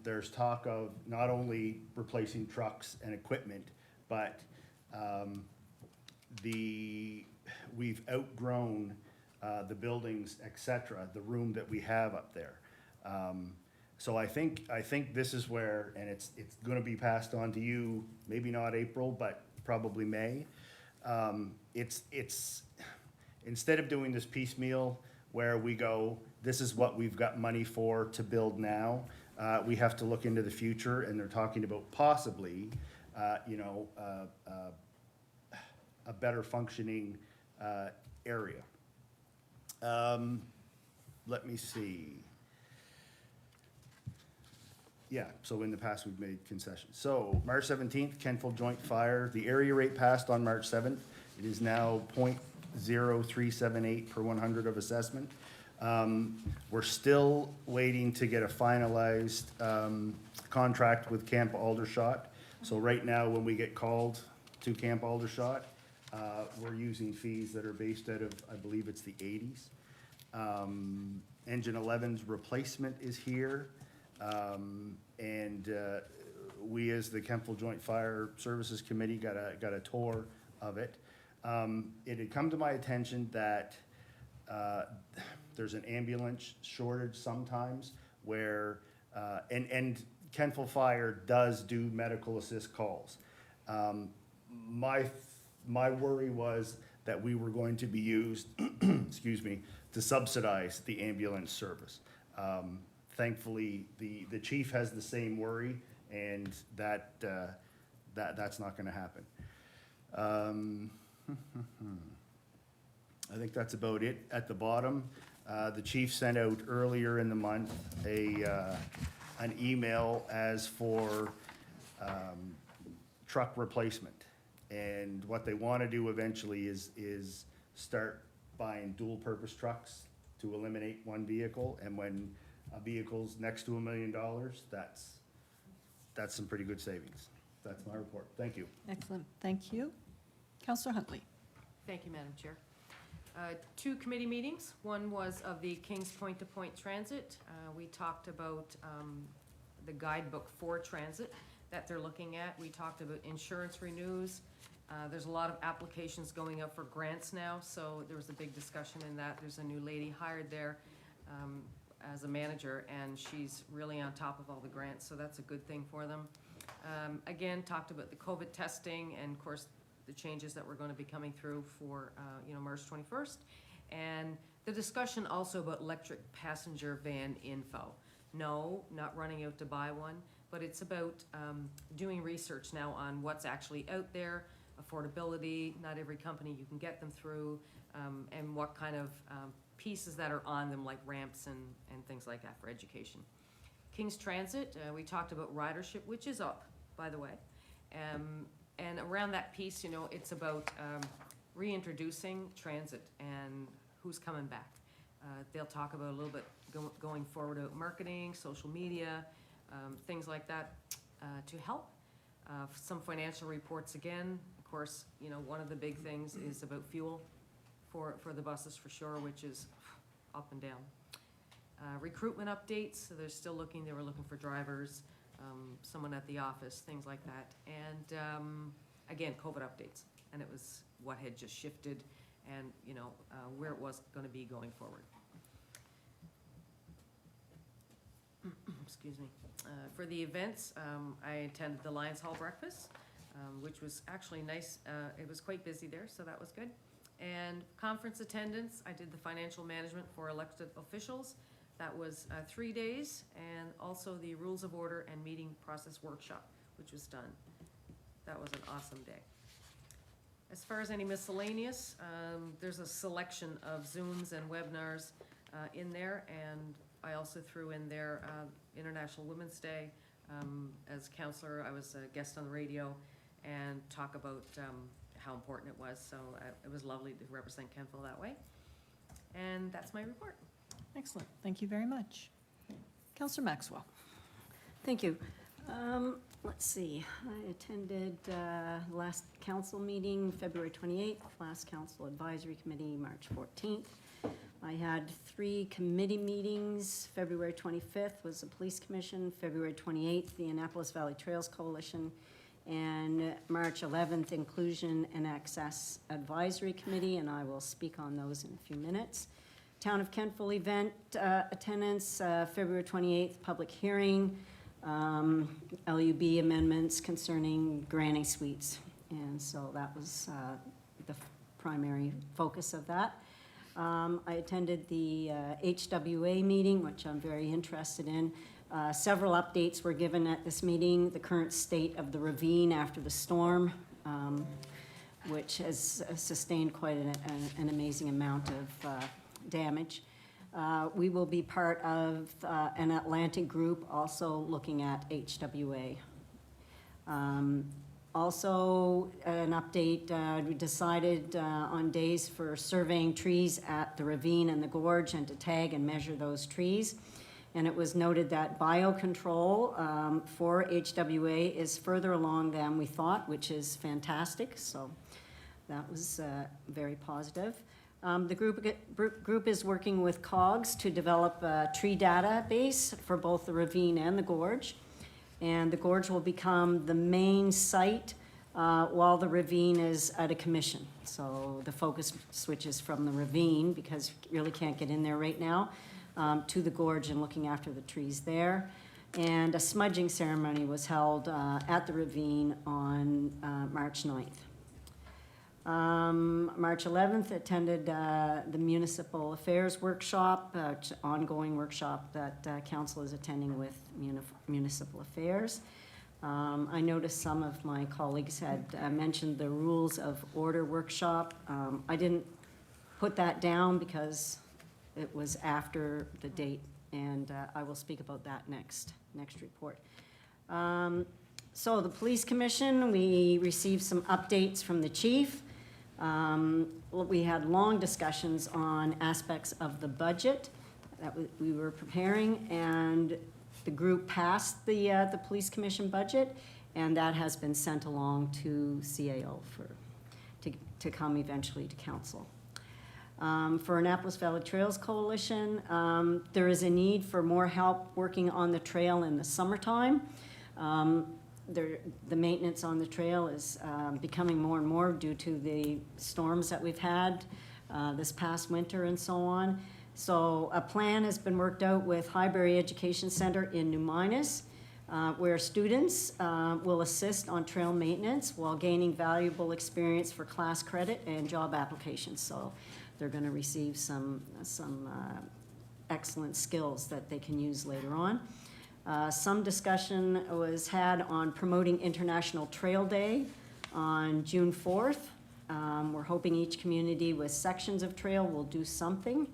There's talk of not only replacing trucks and equipment, but we've outgrown the buildings, et cetera, the room that we have up there. So I think this is where, and it's gonna be passed on to you, maybe not April, but probably May. It's, instead of doing this piecemeal where we go, this is what we've got money for to build now, we have to look into the future, and they're talking about possibly, a better functioning area. Let me see. Yeah, so in the past, we've made concessions. So March 17th, Kentville Joint Fire, the area rate passed on March 7th. It is now 0.0378 per 100 of assessment. We're still waiting to get a finalized contract with Camp Aldershot. So right now, when we get called to Camp Aldershot, we're using fees that are based out of, I believe it's the 80s. Engine 11's replacement is here. We, as the Kentville Joint Fire Services Committee, got a tour of it. It had come to my attention that there's an ambulance shortage sometimes where, and Kentville Fire does do medical assist calls. My worry was that we were going to be used, excuse me, to subsidize the ambulance service. Thankfully, the chief has the same worry, and that's not gonna happen. I think that's about it at the bottom. The chief sent out earlier in the month an email as for truck replacement. And what they wanna do eventually is start buying dual-purpose trucks to eliminate one vehicle, and when a vehicle's next to $1 million, that's some pretty good savings. That's my report. Thank you. Excellent, thank you. Counselor Huntley. Thank you, Madam Chair. 2 committee meetings. One was of the Kings Point to Point Transit. We talked about the guidebook for transit that they're looking at. We talked about insurance renews. There's a lot of applications going up for grants now, so there was a big discussion in that. There's a new lady hired there as a manager, and she's really on top of all the grants, so that's a good thing for them. Again, talked about the COVID testing and, of course, the changes that were going to be coming through for, March 21st. And the discussion also about electric passenger van info. No, not running out to buy one, but it's about doing research now on what's actually out there, affordability, not every company you can get them through, and what kind of pieces that are on them, like ramps and things like that for education. King's Transit, we talked about ridership, which is up, by the way. And around that piece, it's about reintroducing transit and who's coming back. They'll talk about a little bit going forward about marketing, social media, things like that to help. Some financial reports again. Of course, one of the big things is about fuel for the buses for sure, which is up and down. Recruitment updates, so they were looking for drivers, someone at the office, things like that. And again, COVID updates, and it was what had just shifted and, where it was gonna be going forward. Excuse me. For the events, I attended the Lions Hall breakfast, which was actually nice. It was quite busy there, so that was good. And conference attendance, I did the financial management for elected officials. That was 3 days, and also the rules of order and meeting process workshop, which was done. That was an awesome day. As far as any miscellaneous, there's a selection of Zooms and webinars in there, and I also threw in there International Women's Day. As counselor, I was a guest on the radio and talk about how important it was, so it was lovely to represent Kentville that way. And that's my report. Excellent, thank you very much. Counselor Maxwell. Thank you. Let's see, I attended last council meeting, February 28th, last council advisory committee, March 14th. I had 3 committee meetings. February 25th was the Police Commission, February 28th, the Annapolis Valley Trails Coalition, and March 11th, Inclusion and Access Advisory Committee, and I will speak on those in a few minutes. Town of Kentville event attendance, February 28th, public hearing, LUB amendments concerning granny suites. And so that was the primary focus of that. I attended the HWA meeting, which I'm very interested in. Several updates were given at this meeting. The current state of the ravine after the storm, which has sustained quite an amazing amount of damage. We will be part of an Atlantic group also looking at HWA. Also, an update, we decided on days for surveying trees at the ravine and the gorge and to tag and measure those trees. And it was noted that biocontrol for HWA is further along than we thought, which is fantastic. So that was very positive. The group is working with COGS to develop a tree database for both the ravine and the gorge. And the gorge will become the main site while the ravine is at a commission. So the focus switches from the ravine, because you really can't get in there right now, to the gorge and looking after the trees there. And a smudging ceremony was held at the ravine on March 9th. March 11th, attended the Municipal Affairs Workshop, ongoing workshop that Council is attending with Municipal Affairs. I noticed some of my colleagues had mentioned the Rules of Order Workshop. I didn't put that down because it was after the date, and I will speak about that next report. So the Police Commission, we received some updates from the chief. We had long discussions on aspects of the budget that we were preparing, and the group passed the Police Commission budget, and that has been sent along to CAO to come eventually to council. For Annapolis Valley Trails Coalition, there is a need for more help working on the trail in the summertime. The maintenance on the trail is becoming more and more due to the storms that we've had this past winter and so on. So a plan has been worked out with Highbury Education Center in New Minas, where students will assist on trail maintenance while gaining valuable experience for class credit and job applications. So they're going to receive some excellent skills that they can use later on. Some discussion was had on promoting International Trail Day on June 4th. We're hoping each community with sections of trail will do something.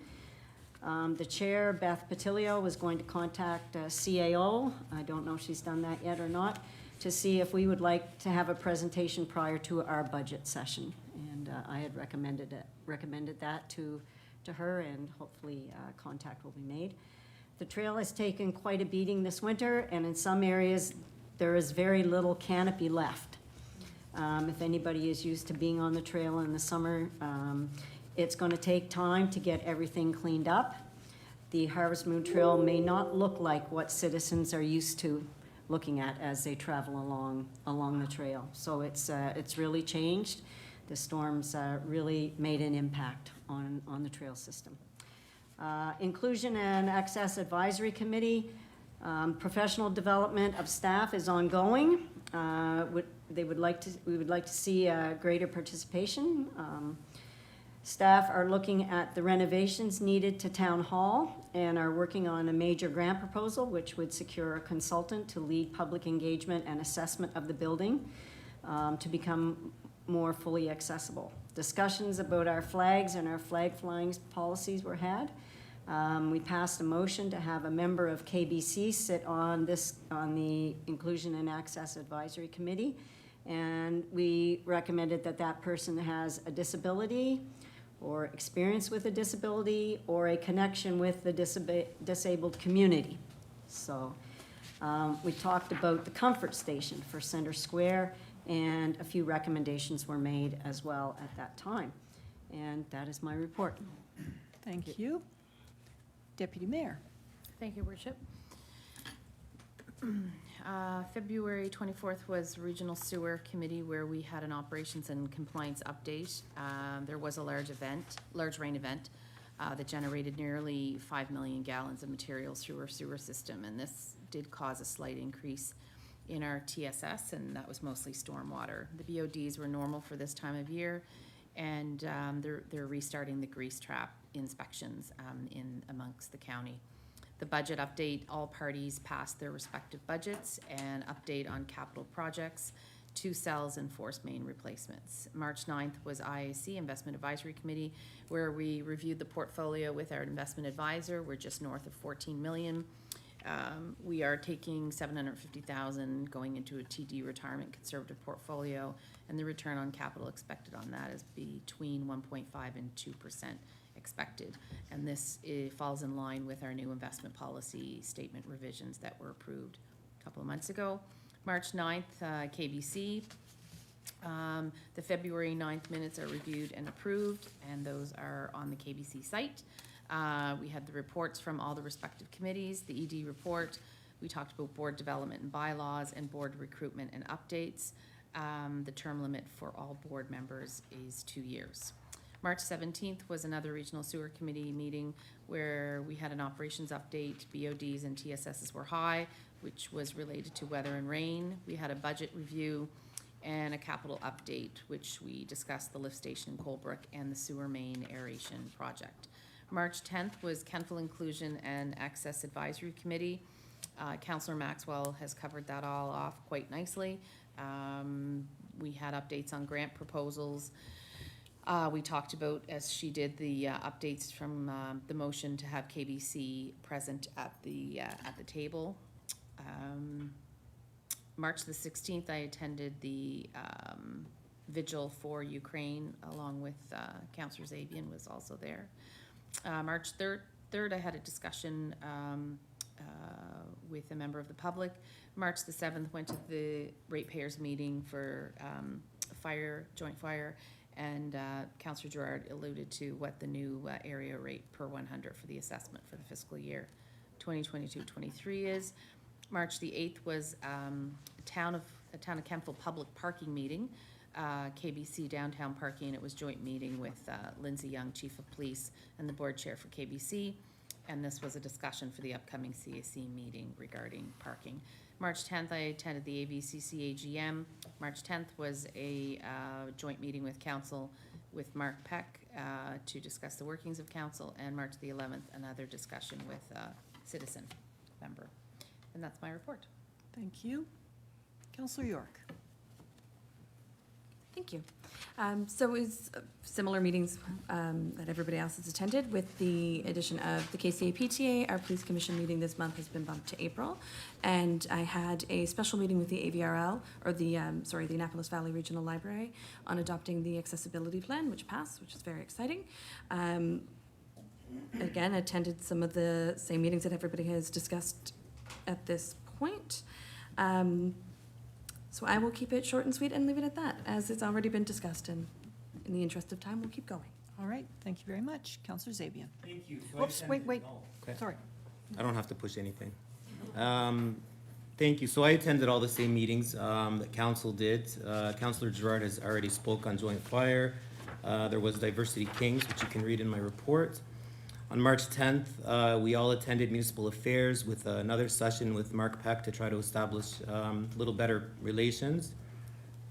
The chair, Beth Patilio, was going to contact CAO, I don't know if she's done that yet or not, to see if we would like to have a presentation prior to our budget session. And I had recommended that to her, and hopefully contact will be made. The trail has taken quite a beating this winter, and in some areas, there is very little canopy left. If anybody is used to being on the trail in the summer, it's going to take time to get everything cleaned up. The Harvest Moon Trail may not look like what citizens are used to looking at as they travel along the trail. So it's really changed. The storms really made an impact on the trail system. Inclusion and Access Advisory Committee, professional development of staff is ongoing. We would like to see greater participation. Staff are looking at the renovations needed to Town Hall and are working on a major grant proposal which would secure a consultant to lead public engagement and assessment of the building to become more fully accessible. Discussions about our flags and our flag flying policies were had. We passed a motion to have a member of KBC sit on the Inclusion and Access Advisory Committee, and we recommended that person has a disability or experience with a disability or a connection with the disabled community. So we talked about the comfort station for Center Square, and a few recommendations were made as well at that time. And that is my report. Thank you. Deputy Mayor. Thank you, Worship. February 24th was Regional Sewer Committee where we had an operations and compliance update. There was a large rain event that generated nearly 5 million gallons of materials through our sewer system, and this did cause a slight increase in our TSS, and that was mostly stormwater. The BODs were normal for this time of year, and they're restarting the grease trap inspections in amongst the county. The budget update, all parties passed their respective budgets, and update on capital projects, 2 cells and force main replacements. March 9th was IAC, Investment Advisory Committee, where we reviewed the portfolio with our investment advisor. We're just north of 14 million. We are taking 750,000 going into a TD retirement conservative portfolio, and the return on capital expected on that is between 1.5 and 2% expected. And this falls in line with our new investment policy statement revisions that were approved a couple of months ago. March 9th, KBC. The February 9th minutes are reviewed and approved, and those are on the KBC site. We had the reports from all the respective committees, the ED report. We talked about board development and bylaws and board recruitment and updates. The term limit for all board members is 2 years. March 17th was another Regional Sewer Committee meeting where we had an operations update. BODs and TSSs were high, which was related to weather and rain. We had a budget review and a capital update, which we discussed the lift station in Colebrook and the sewer main aeration project. March 10th was Kentville Inclusion and Access Advisory Committee. Councillor Maxwell has covered that all off quite nicely. We had updates on grant proposals. We talked about, as she did, the updates from the motion to have KBC present at the table. March the 16th, I attended the vigil for Ukraine along with Councillor Zabian was also there. March 3rd, I had a discussion with a member of the public. March the 7th, went to the ratepayers meeting for joint fire, and Councillor Gerard alluded to what the new area rate per 100 for the assessment for the fiscal year 2022-23 is. March the 8th was a town of Kentville public parking meeting, KBC downtown parking. It was joint meeting with Lindsay Young, Chief of Police, and the board chair for KBC. And this was a discussion for the upcoming CAC meeting regarding parking. March 10th, I attended the AVCC AGM. March 10th was a joint meeting with council with Mark Peck to discuss the workings of council. And March the 11th, another discussion with a citizen member. And that's my report. Thank you. Councillor York. Thank you. So it's similar meetings that everybody else has attended, with the addition of the KCA PTA. Our police commission meeting this month has been bumped to April, and I had a special meeting with the AVRL, or the Annapolis Valley Regional Library, on adopting the accessibility plan, which passed, which is very exciting. Again, attended some of the same meetings that everybody has discussed at this point. So I will keep it short and sweet and leave it at that, as it's already been discussed, and in the interest of time, we'll keep going. All right, thank you very much. Councillor Zabian. Thank you. Whoops, wait. Okay. Sorry. I don't have to push anything. Thank you. So I attended all the same meetings that council did. Councillor Gerard has already spoke on joint fire. There was Diversity Kings, which you can read in my report. On March 10th, we all attended Municipal Affairs with another session with Mark Peck to try to establish a little better relations.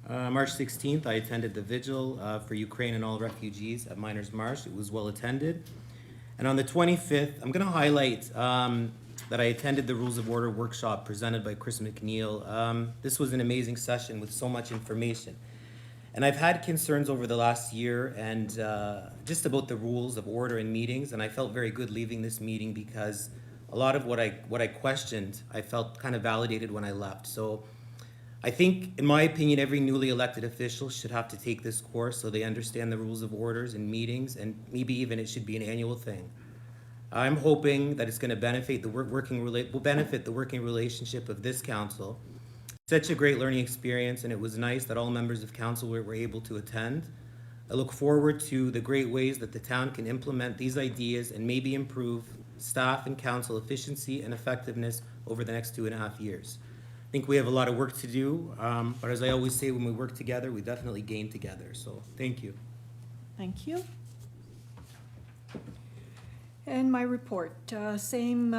March 16th, I attended the vigil for Ukraine and all refugees at Miners Marsh. It was well attended. And on the 25th, I'm going to highlight that I attended the Rules of Order workshop presented by Chris McNeil. This was an amazing session with so much information. And I've had concerns over the last year and just about the rules of order in meetings, and I felt very good leaving this meeting because a lot of what I questioned, I felt kind of validated when I left. So I think, in my opinion, every newly elected official should have to take this course so they understand the rules of orders in meetings, and maybe even it should be an annual thing. I'm hoping that it's going to benefit the working relationship of this council. Such a great learning experience, and it was nice that all members of council were able to attend. I look forward to the great ways that the town can implement these ideas and maybe improve staff and council efficiency and effectiveness over the next 2.5 years. I think we have a lot of work to do, but as I always say, when we work together, we definitely gain together. So thank you. Thank you. And my report, same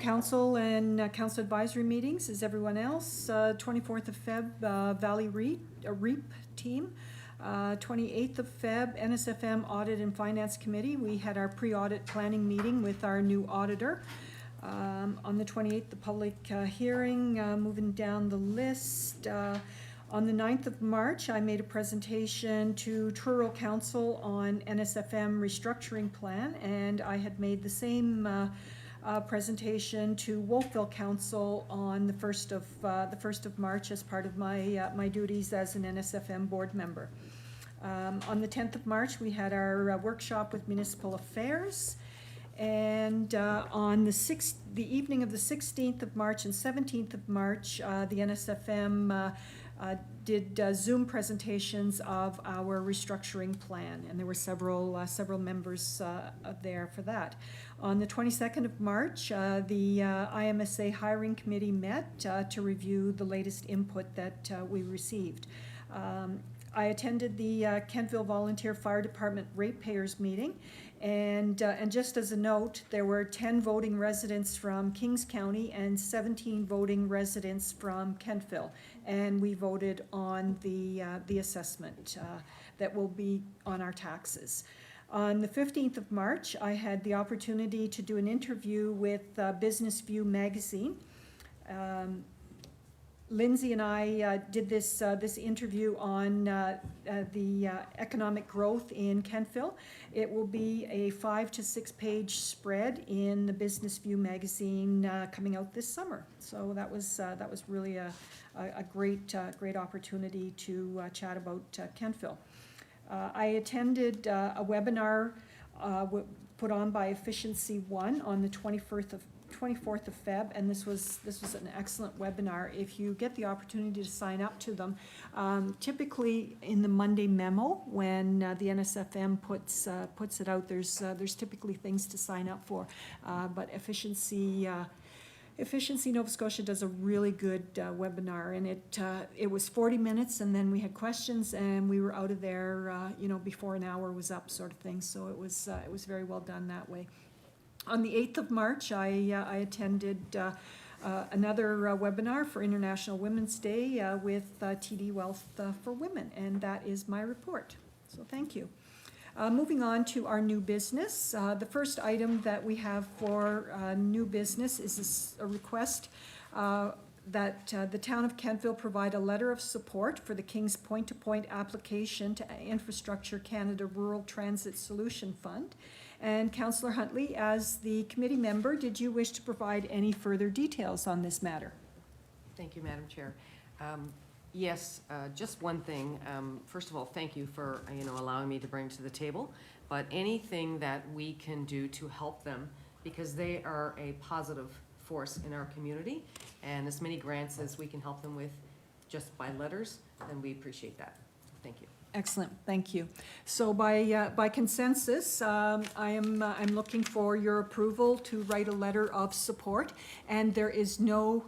council and council advisory meetings as everyone else. 24th of Feb, Valley REAP team. 28th of Feb, NSFM Audit and Finance Committee. We had our pre-audit planning meeting with our new auditor. On the 28th, the public hearing, moving down the list. On the 9th of March, I made a presentation to Truro Council on NSFM restructuring plan, and I had made the same presentation to Wolfville Council on the 1st of March as part of my duties as an NSFM board member. On the 10th of March, we had our workshop with Municipal Affairs. And on the evening of the 16th of March and 17th of March, the NSFM did Zoom presentations of our restructuring plan, and there were several members there for that. On the 22nd of March, the IMSA hiring committee met to review the latest input that we received. I attended the Kentville Volunteer Fire Department ratepayers meeting, and just as a note, there were 10 voting residents from Kings County and 17 voting residents from Kentville, and we voted on the assessment that will be on our taxes. On the 15th of March, I had the opportunity to do an interview with Business View magazine. Lindsay and I did this interview on the economic growth in Kentville. It will be a 5 to 6 page spread in the Business View magazine coming out this summer. So that was really a great opportunity to chat about Kentville. I attended a webinar put on by Efficiency One on the 24th of Feb, and this was an excellent webinar. If you get the opportunity to sign up to them, typically in the Monday memo when the NSFM puts it out, there's typically things to sign up for. But Efficiency Nova Scotia does a really good webinar, and it was 40 minutes, and then we had questions, and we were out of there before an hour was up, sort of thing. So it was very well done that way. On the 8th of March, I attended another webinar for International Women's Day with TD Wealth for Women, and that is my report. So thank you. Moving on to our new business. The first item that we have for new business is a request that the town of Kentville provide a letter of support for the King's Point-to-Point application to Infrastructure Canada Rural Transit Solution Fund. And Councillor Huntley, as the committee member, did you wish to provide any further details on this matter? Thank you, Madam Chair. Yes, just one thing. First of all, thank you for allowing me to bring to the table. But anything that we can do to help them, because they are a positive force in our community, and as many grants as we can help them with just by letters, then we appreciate that. Thank you. Excellent, thank you. So by consensus, I'm looking for your approval to write a letter of support, and there's no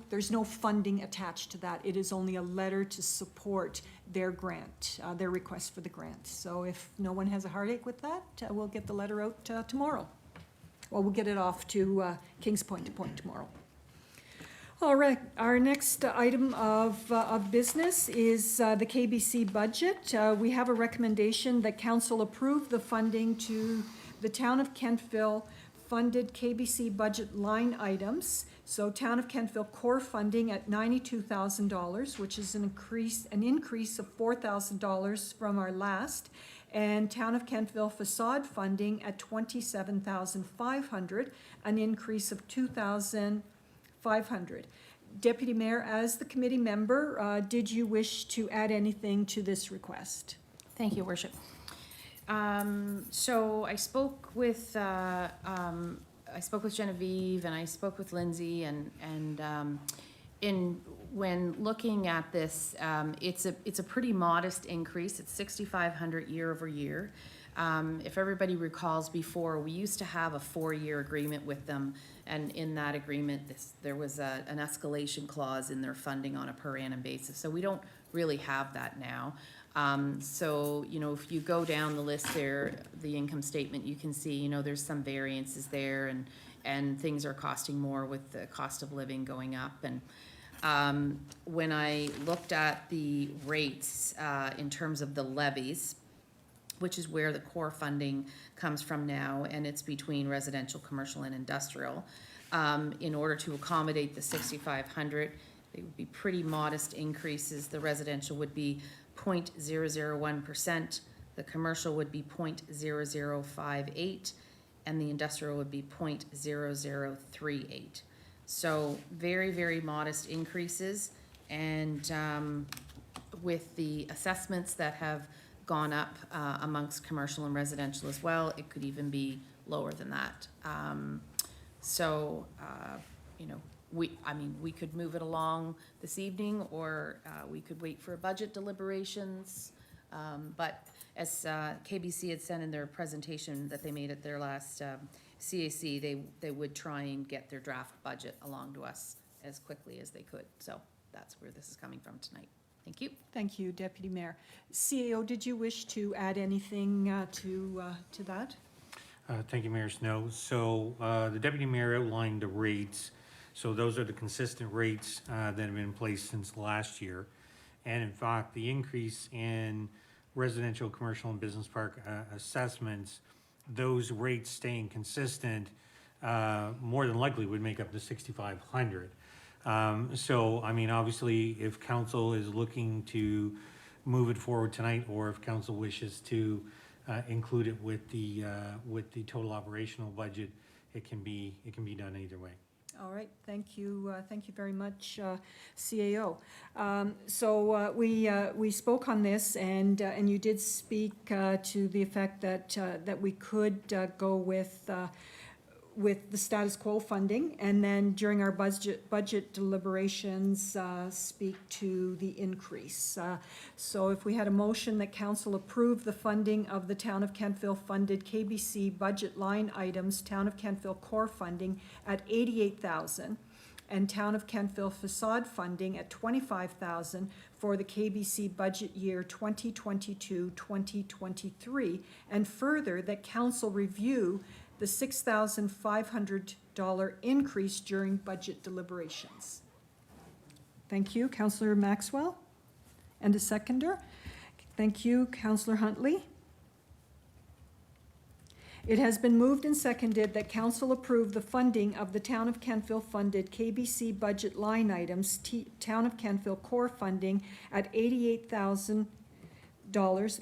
funding attached to that. It is only a letter to support their grant, their request for the grant. So if no one has a heartache with that, we'll get the letter out tomorrow. Well, we'll get it off to Kings Point-to-Point tomorrow. All right, our next item of business is the KBC budget. We have a recommendation that council approve the funding to the Town of Kentville funded KBC budget line items. So Town of Kentville core funding at $92,000, which is an increase of $4,000 from our last, and Town of Kentville facade funding at $27,500, an increase of $2,500. Deputy Mayor, as the committee member, did you wish to add anything to this request? Thank you, Worship. So I spoke with Genevieve and I spoke with Lindsay, and in when looking at this, it's a pretty modest increase. It's 6,500 year over year. If everybody recalls before, we used to have a 4-year agreement with them, and in that agreement, there was an escalation clause in their funding on a per annum basis. So we don't really have that now. So, you know, if you go down the list there, the income statement, you can see, you know, there's some variances there, and things are costing more with the cost of living going up. And when I looked at the rates in terms of the levies, which is where the core funding comes from now, and it's between residential, commercial, and industrial. In order to accommodate the 6,500, they would be pretty modest increases. The residential would be 0.001%, the commercial would be 0.0058, and the industrial would be 0.0038. So very, very modest increases, and with the assessments that have gone up amongst commercial and residential as well, it could even be lower than that. You know, we could move it along this evening, or we could wait for budget deliberations. But as KBC had said in their presentation that they made at their last CAC, they would try and get their draft budget along to us as quickly as they could. So that's where this is coming from tonight. Thank you. Thank you, Deputy Mayor. CAO, did you wish to add anything to that? Thank you, Mayor Snow. So the Deputy Mayor outlined the rates. So those are the consistent rates that have been in place since last year. And in fact, the increase in residential, commercial, and business park assessments, those rates staying consistent more than likely would make up the 6,500. So, I mean, obviously, if council is looking to move it forward tonight, or if council wishes to include it with the total operational budget, it can be done either way. All right, thank you very much, CAO. We spoke on this, and you did speak to the effect that we could go with the status quo funding, and then during our budget deliberations, speak to the increase. So if we had a motion that council approve the funding of the Town of Kentville funded KBC budget line items, Town of Kentville core funding at 88,000, and Town of Kentville facade funding at 25,000 for the KBC budget year 2022-2023, and further that council review the $6,500 increase during budget deliberations. Thank you, Councillor Maxwell. And a seconder. Thank you, Councillor Huntley. It has been moved and seconded that council approve the funding of the Town of Kentville funded KBC budget line items, Town of Kentville core funding at $88,000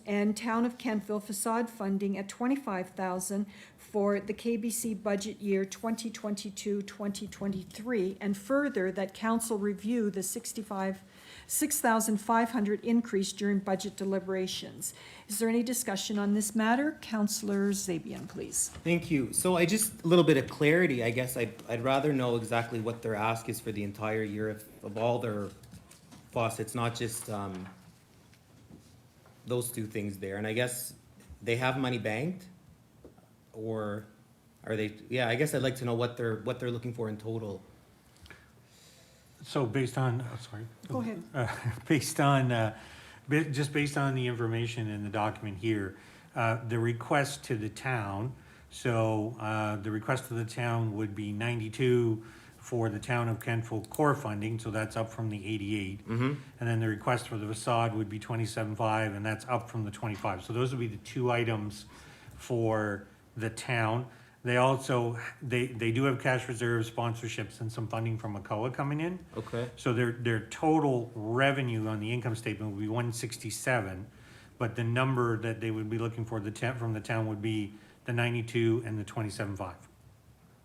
and Town of Kentville facade funding at $25,000 for the KBC budget year 2022-2023, and further that council review the $6,500 increase during budget deliberations. Is there any discussion on this matter? Councillor Zabian, please. Thank you. So a little bit of clarity, I guess I'd rather know exactly what their ask is for the entire year of all their faucets, not just those two things there. And I guess they have money banked, or are they, yeah, I guess I'd like to know what they're looking for in total. So based on, sorry. Go ahead. Based on, just based on the information in the document here, the request to the town, so the request to the town would be 92 for the Town of Kentville core funding, so that's up from the 88. And then the request for the facade would be 27.5, and that's up from the 25. So those would be the two items for the town. They also, they do have cash reserves, sponsorships, and some funding from ACOA coming in. Okay. So their total revenue on the income statement would be 167, but the number that they would be looking for from the town would be the 92 and the 27.5.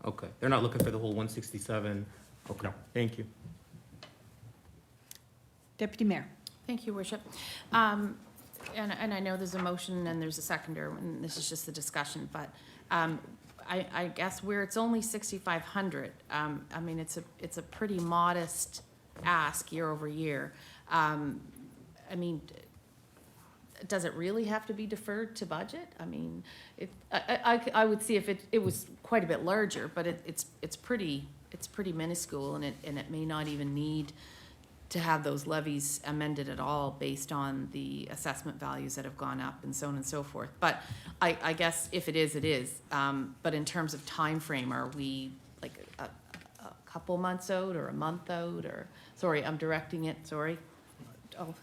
Okay. They're not looking for the whole 167. Okay. No. Thank you. Deputy Mayor. Thank you, Worship. And I know there's a motion and there's a seconder, and this is just the discussion, but I guess where it's only 6,500, I mean, it's a pretty modest ask year over year. I mean, does it really have to be deferred to budget? I mean, I would see if it was quite a bit larger, but it's pretty minuscule, and it may not even need to have those levies amended at all based on the assessment values that have gone up and so on and so forth. But I guess if it is, it is. But in terms of time frame, are we like a couple months out or a month out, or, sorry, I'm directing it, sorry. Oh,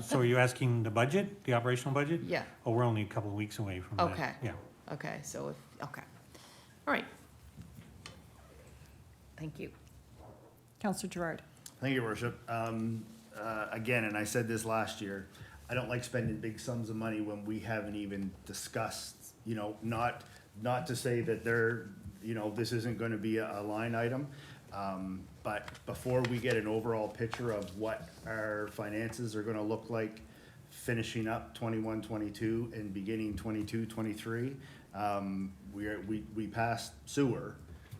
So are you asking the budget, the operational budget? yeah. Oh, we're only a couple of weeks away from that. Okay. Yeah. Okay, so okay. All right. Thank you. Counselor Gerard. Thank you, Your Worship. Again, and I said this last year, I don't like spending big sums of money when we haven't even discussed, you know, not to say that this isn't gonna be a line item. But before we get an overall picture of what our finances are gonna look like finishing up 21-22 and beginning 22-23, we passed sewer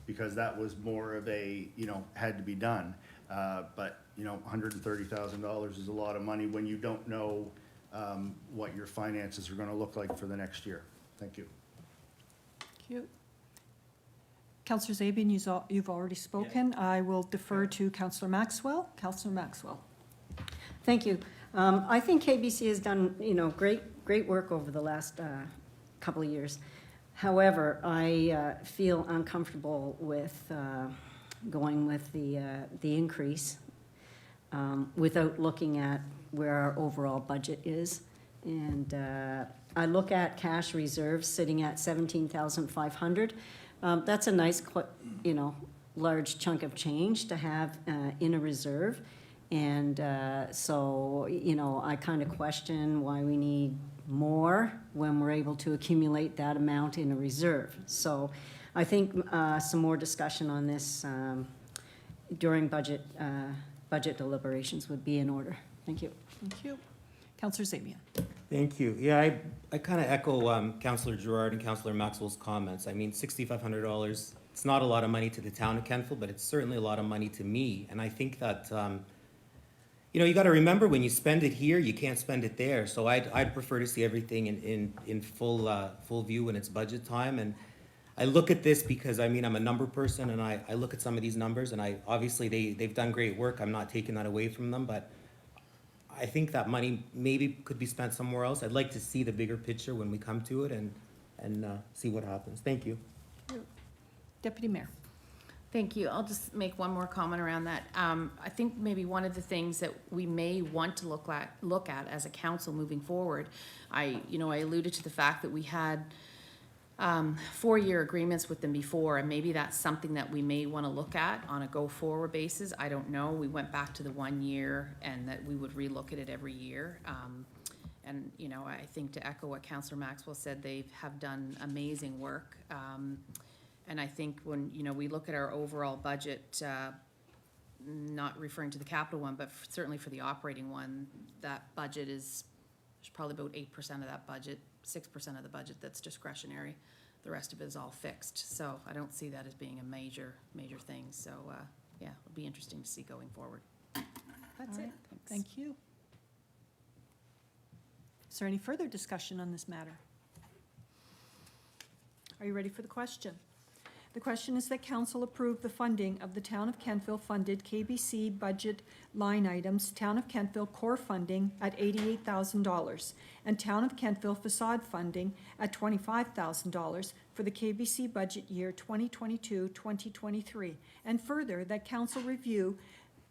because that was more of a, had to be done. But, $130,000 is a lot of money when you don't know, what your finances are gonna look like for the next year. Thank you. Thank you. Counselor Zabin, you've already spoken. I will defer to Counselor Maxwell. Counselor Maxwell. Thank you. I think KBC has done, great work over the last couple of years. However, I feel uncomfortable with going with the increase without looking at where our overall budget is. And I look at cash reserves sitting at $17,500. That's a nice, large chunk of change to have in a reserve. And so, I kind of question why we need more when we're able to accumulate that amount in a reserve. So I think some more discussion on this during budget deliberations would be in order. Thank you. Thank you. Counselor Zabin. Thank you. Yeah, I kind of echo Councillor Gerard and Councillor Maxwell's comments. I mean, $6,500, it's not a lot of money to the town of Kentville, but it's certainly a lot of money to me. And I think that, you got to remember, when you spend it here, you can't spend it there. So I'd prefer to see everything in full view when it's budget time. And I look at this because, I'm a number person, and I look at some of these numbers, and obviously they've done great work. I'm not taking that away from them, but I think that money maybe could be spent somewhere else. I'd like to see the bigger picture when we come to it and see what happens. Thank you. Deputy Mayor. Thank you. I'll just make one more comment around that. I think maybe one of the things that we may want to look at as a council moving forward, I alluded to the fact that we had 4-year agreements with them before, and maybe that's something that we may want to look at on a go-forward basis. I don't know. We went back to the 1 year, and that we would relook at it every year. And, I think, to echo what Councillor Maxwell said, they have done amazing work. And I think when, we look at our overall budget, not referring to the capital one, but certainly for the operating one, that budget there's probably about 8% of that budget, 6% of the budget that's discretionary. The rest of it is all fixed. So I don't see that as being a major thing. So, yeah, it'll be interesting to see going forward. That's All it. right. Thanks. Thank you. Is there any further discussion on this matter? Are you ready for the question? The question is that council approve the funding of the Town of Kentville funded KBC budget line items, Town of Kentville core funding at $88,000, and Town of Kentville facade funding at $25,000 for the KBC budget year 2022-2023. And further, that council review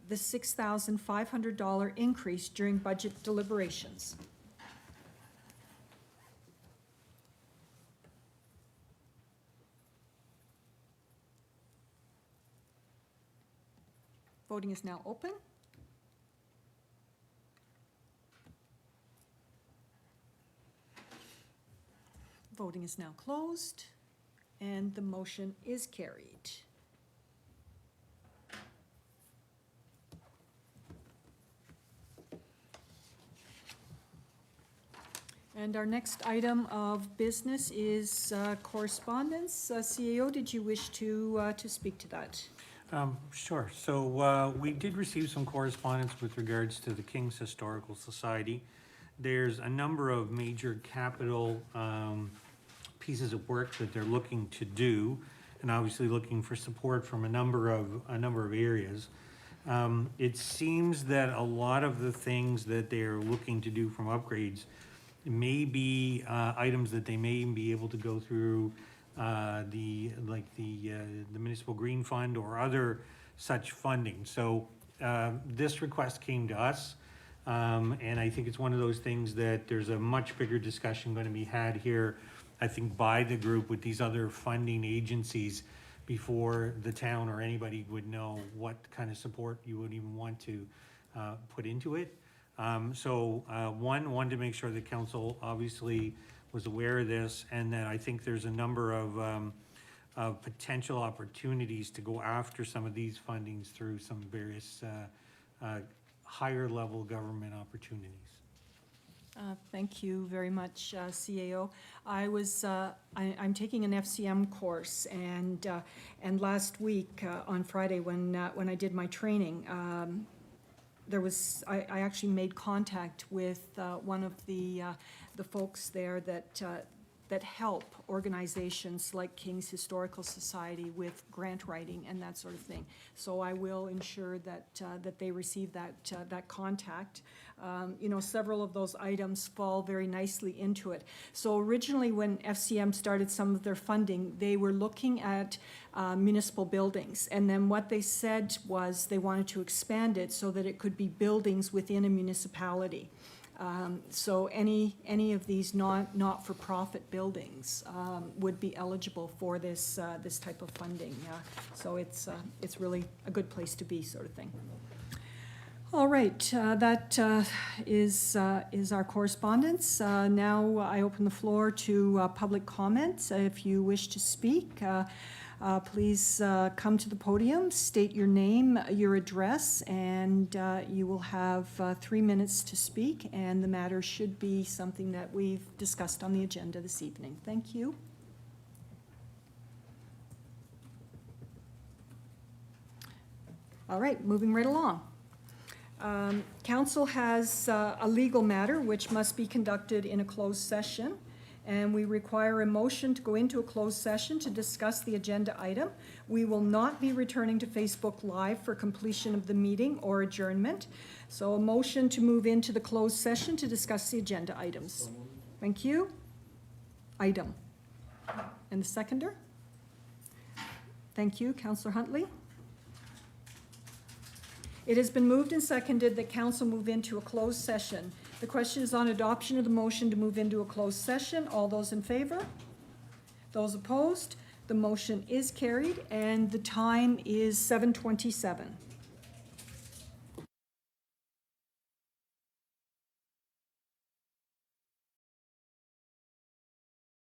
the $6,500 increase during budget deliberations. Voting is now open. Voting is now closed, and the motion is carried. And our next item of business is correspondence. CAO, did you wish to speak to that? Sure. So we did receive some correspondence with regards to the King's Historical Society. There's a number of major capital pieces of work that they're looking to do, and obviously looking for support from a number of areas. It seems that a lot of the things that they're looking to do from upgrades may be items that they may be able to go through the Municipal Green Fund or other such funding. So this request came to us, and I think it's one of those things that there's a much bigger discussion going to be had here, I think, by the group with these other funding agencies before the town or anybody would know what kind of support you would even want to put into it. Wanted to make sure that council obviously was aware of this, and that I think there's a number of potential opportunities to go after some of these fundings through some various higher level government opportunities. Thank you very much, CAO. I'm taking an FCM course, and last week, on Friday, when I did my training, I actually made contact with one of the folks there that help organizations like King's Historical Society with grant writing and that sort of thing. So I will ensure that they receive that contact. Several of those items fall very nicely into it. So originally, when FCM started some of their funding, they were looking at municipal buildings. And then what they said was they wanted to expand it so that it could be buildings within a municipality. So any of these not-for-profit buildings would be eligible for this type of funding. So it's really a good place to be, sort of thing. All right, that is our correspondence. Now I open the floor to public comments. If you wish to speak, please come to the podium, state your name, your address, and you will have 3 minutes to speak, and the matter should be something that we've discussed on the agenda this evening. Thank you. All right, moving right along. Council has a legal matter which must be conducted in a closed session, and we require a motion to go into a closed session to discuss the agenda item. We will not be returning to Facebook Live for completion of the meeting or adjournment. So a motion to move into the closed session to discuss the agenda items. Thank you. Item. And the seconder? Thank you, Councillor Huntley. It has been moved and seconded that council move into a closed session. The question is on adoption of the motion to move into a closed session. All those in favor? Those opposed? The motion is carried, and the time is 7:27.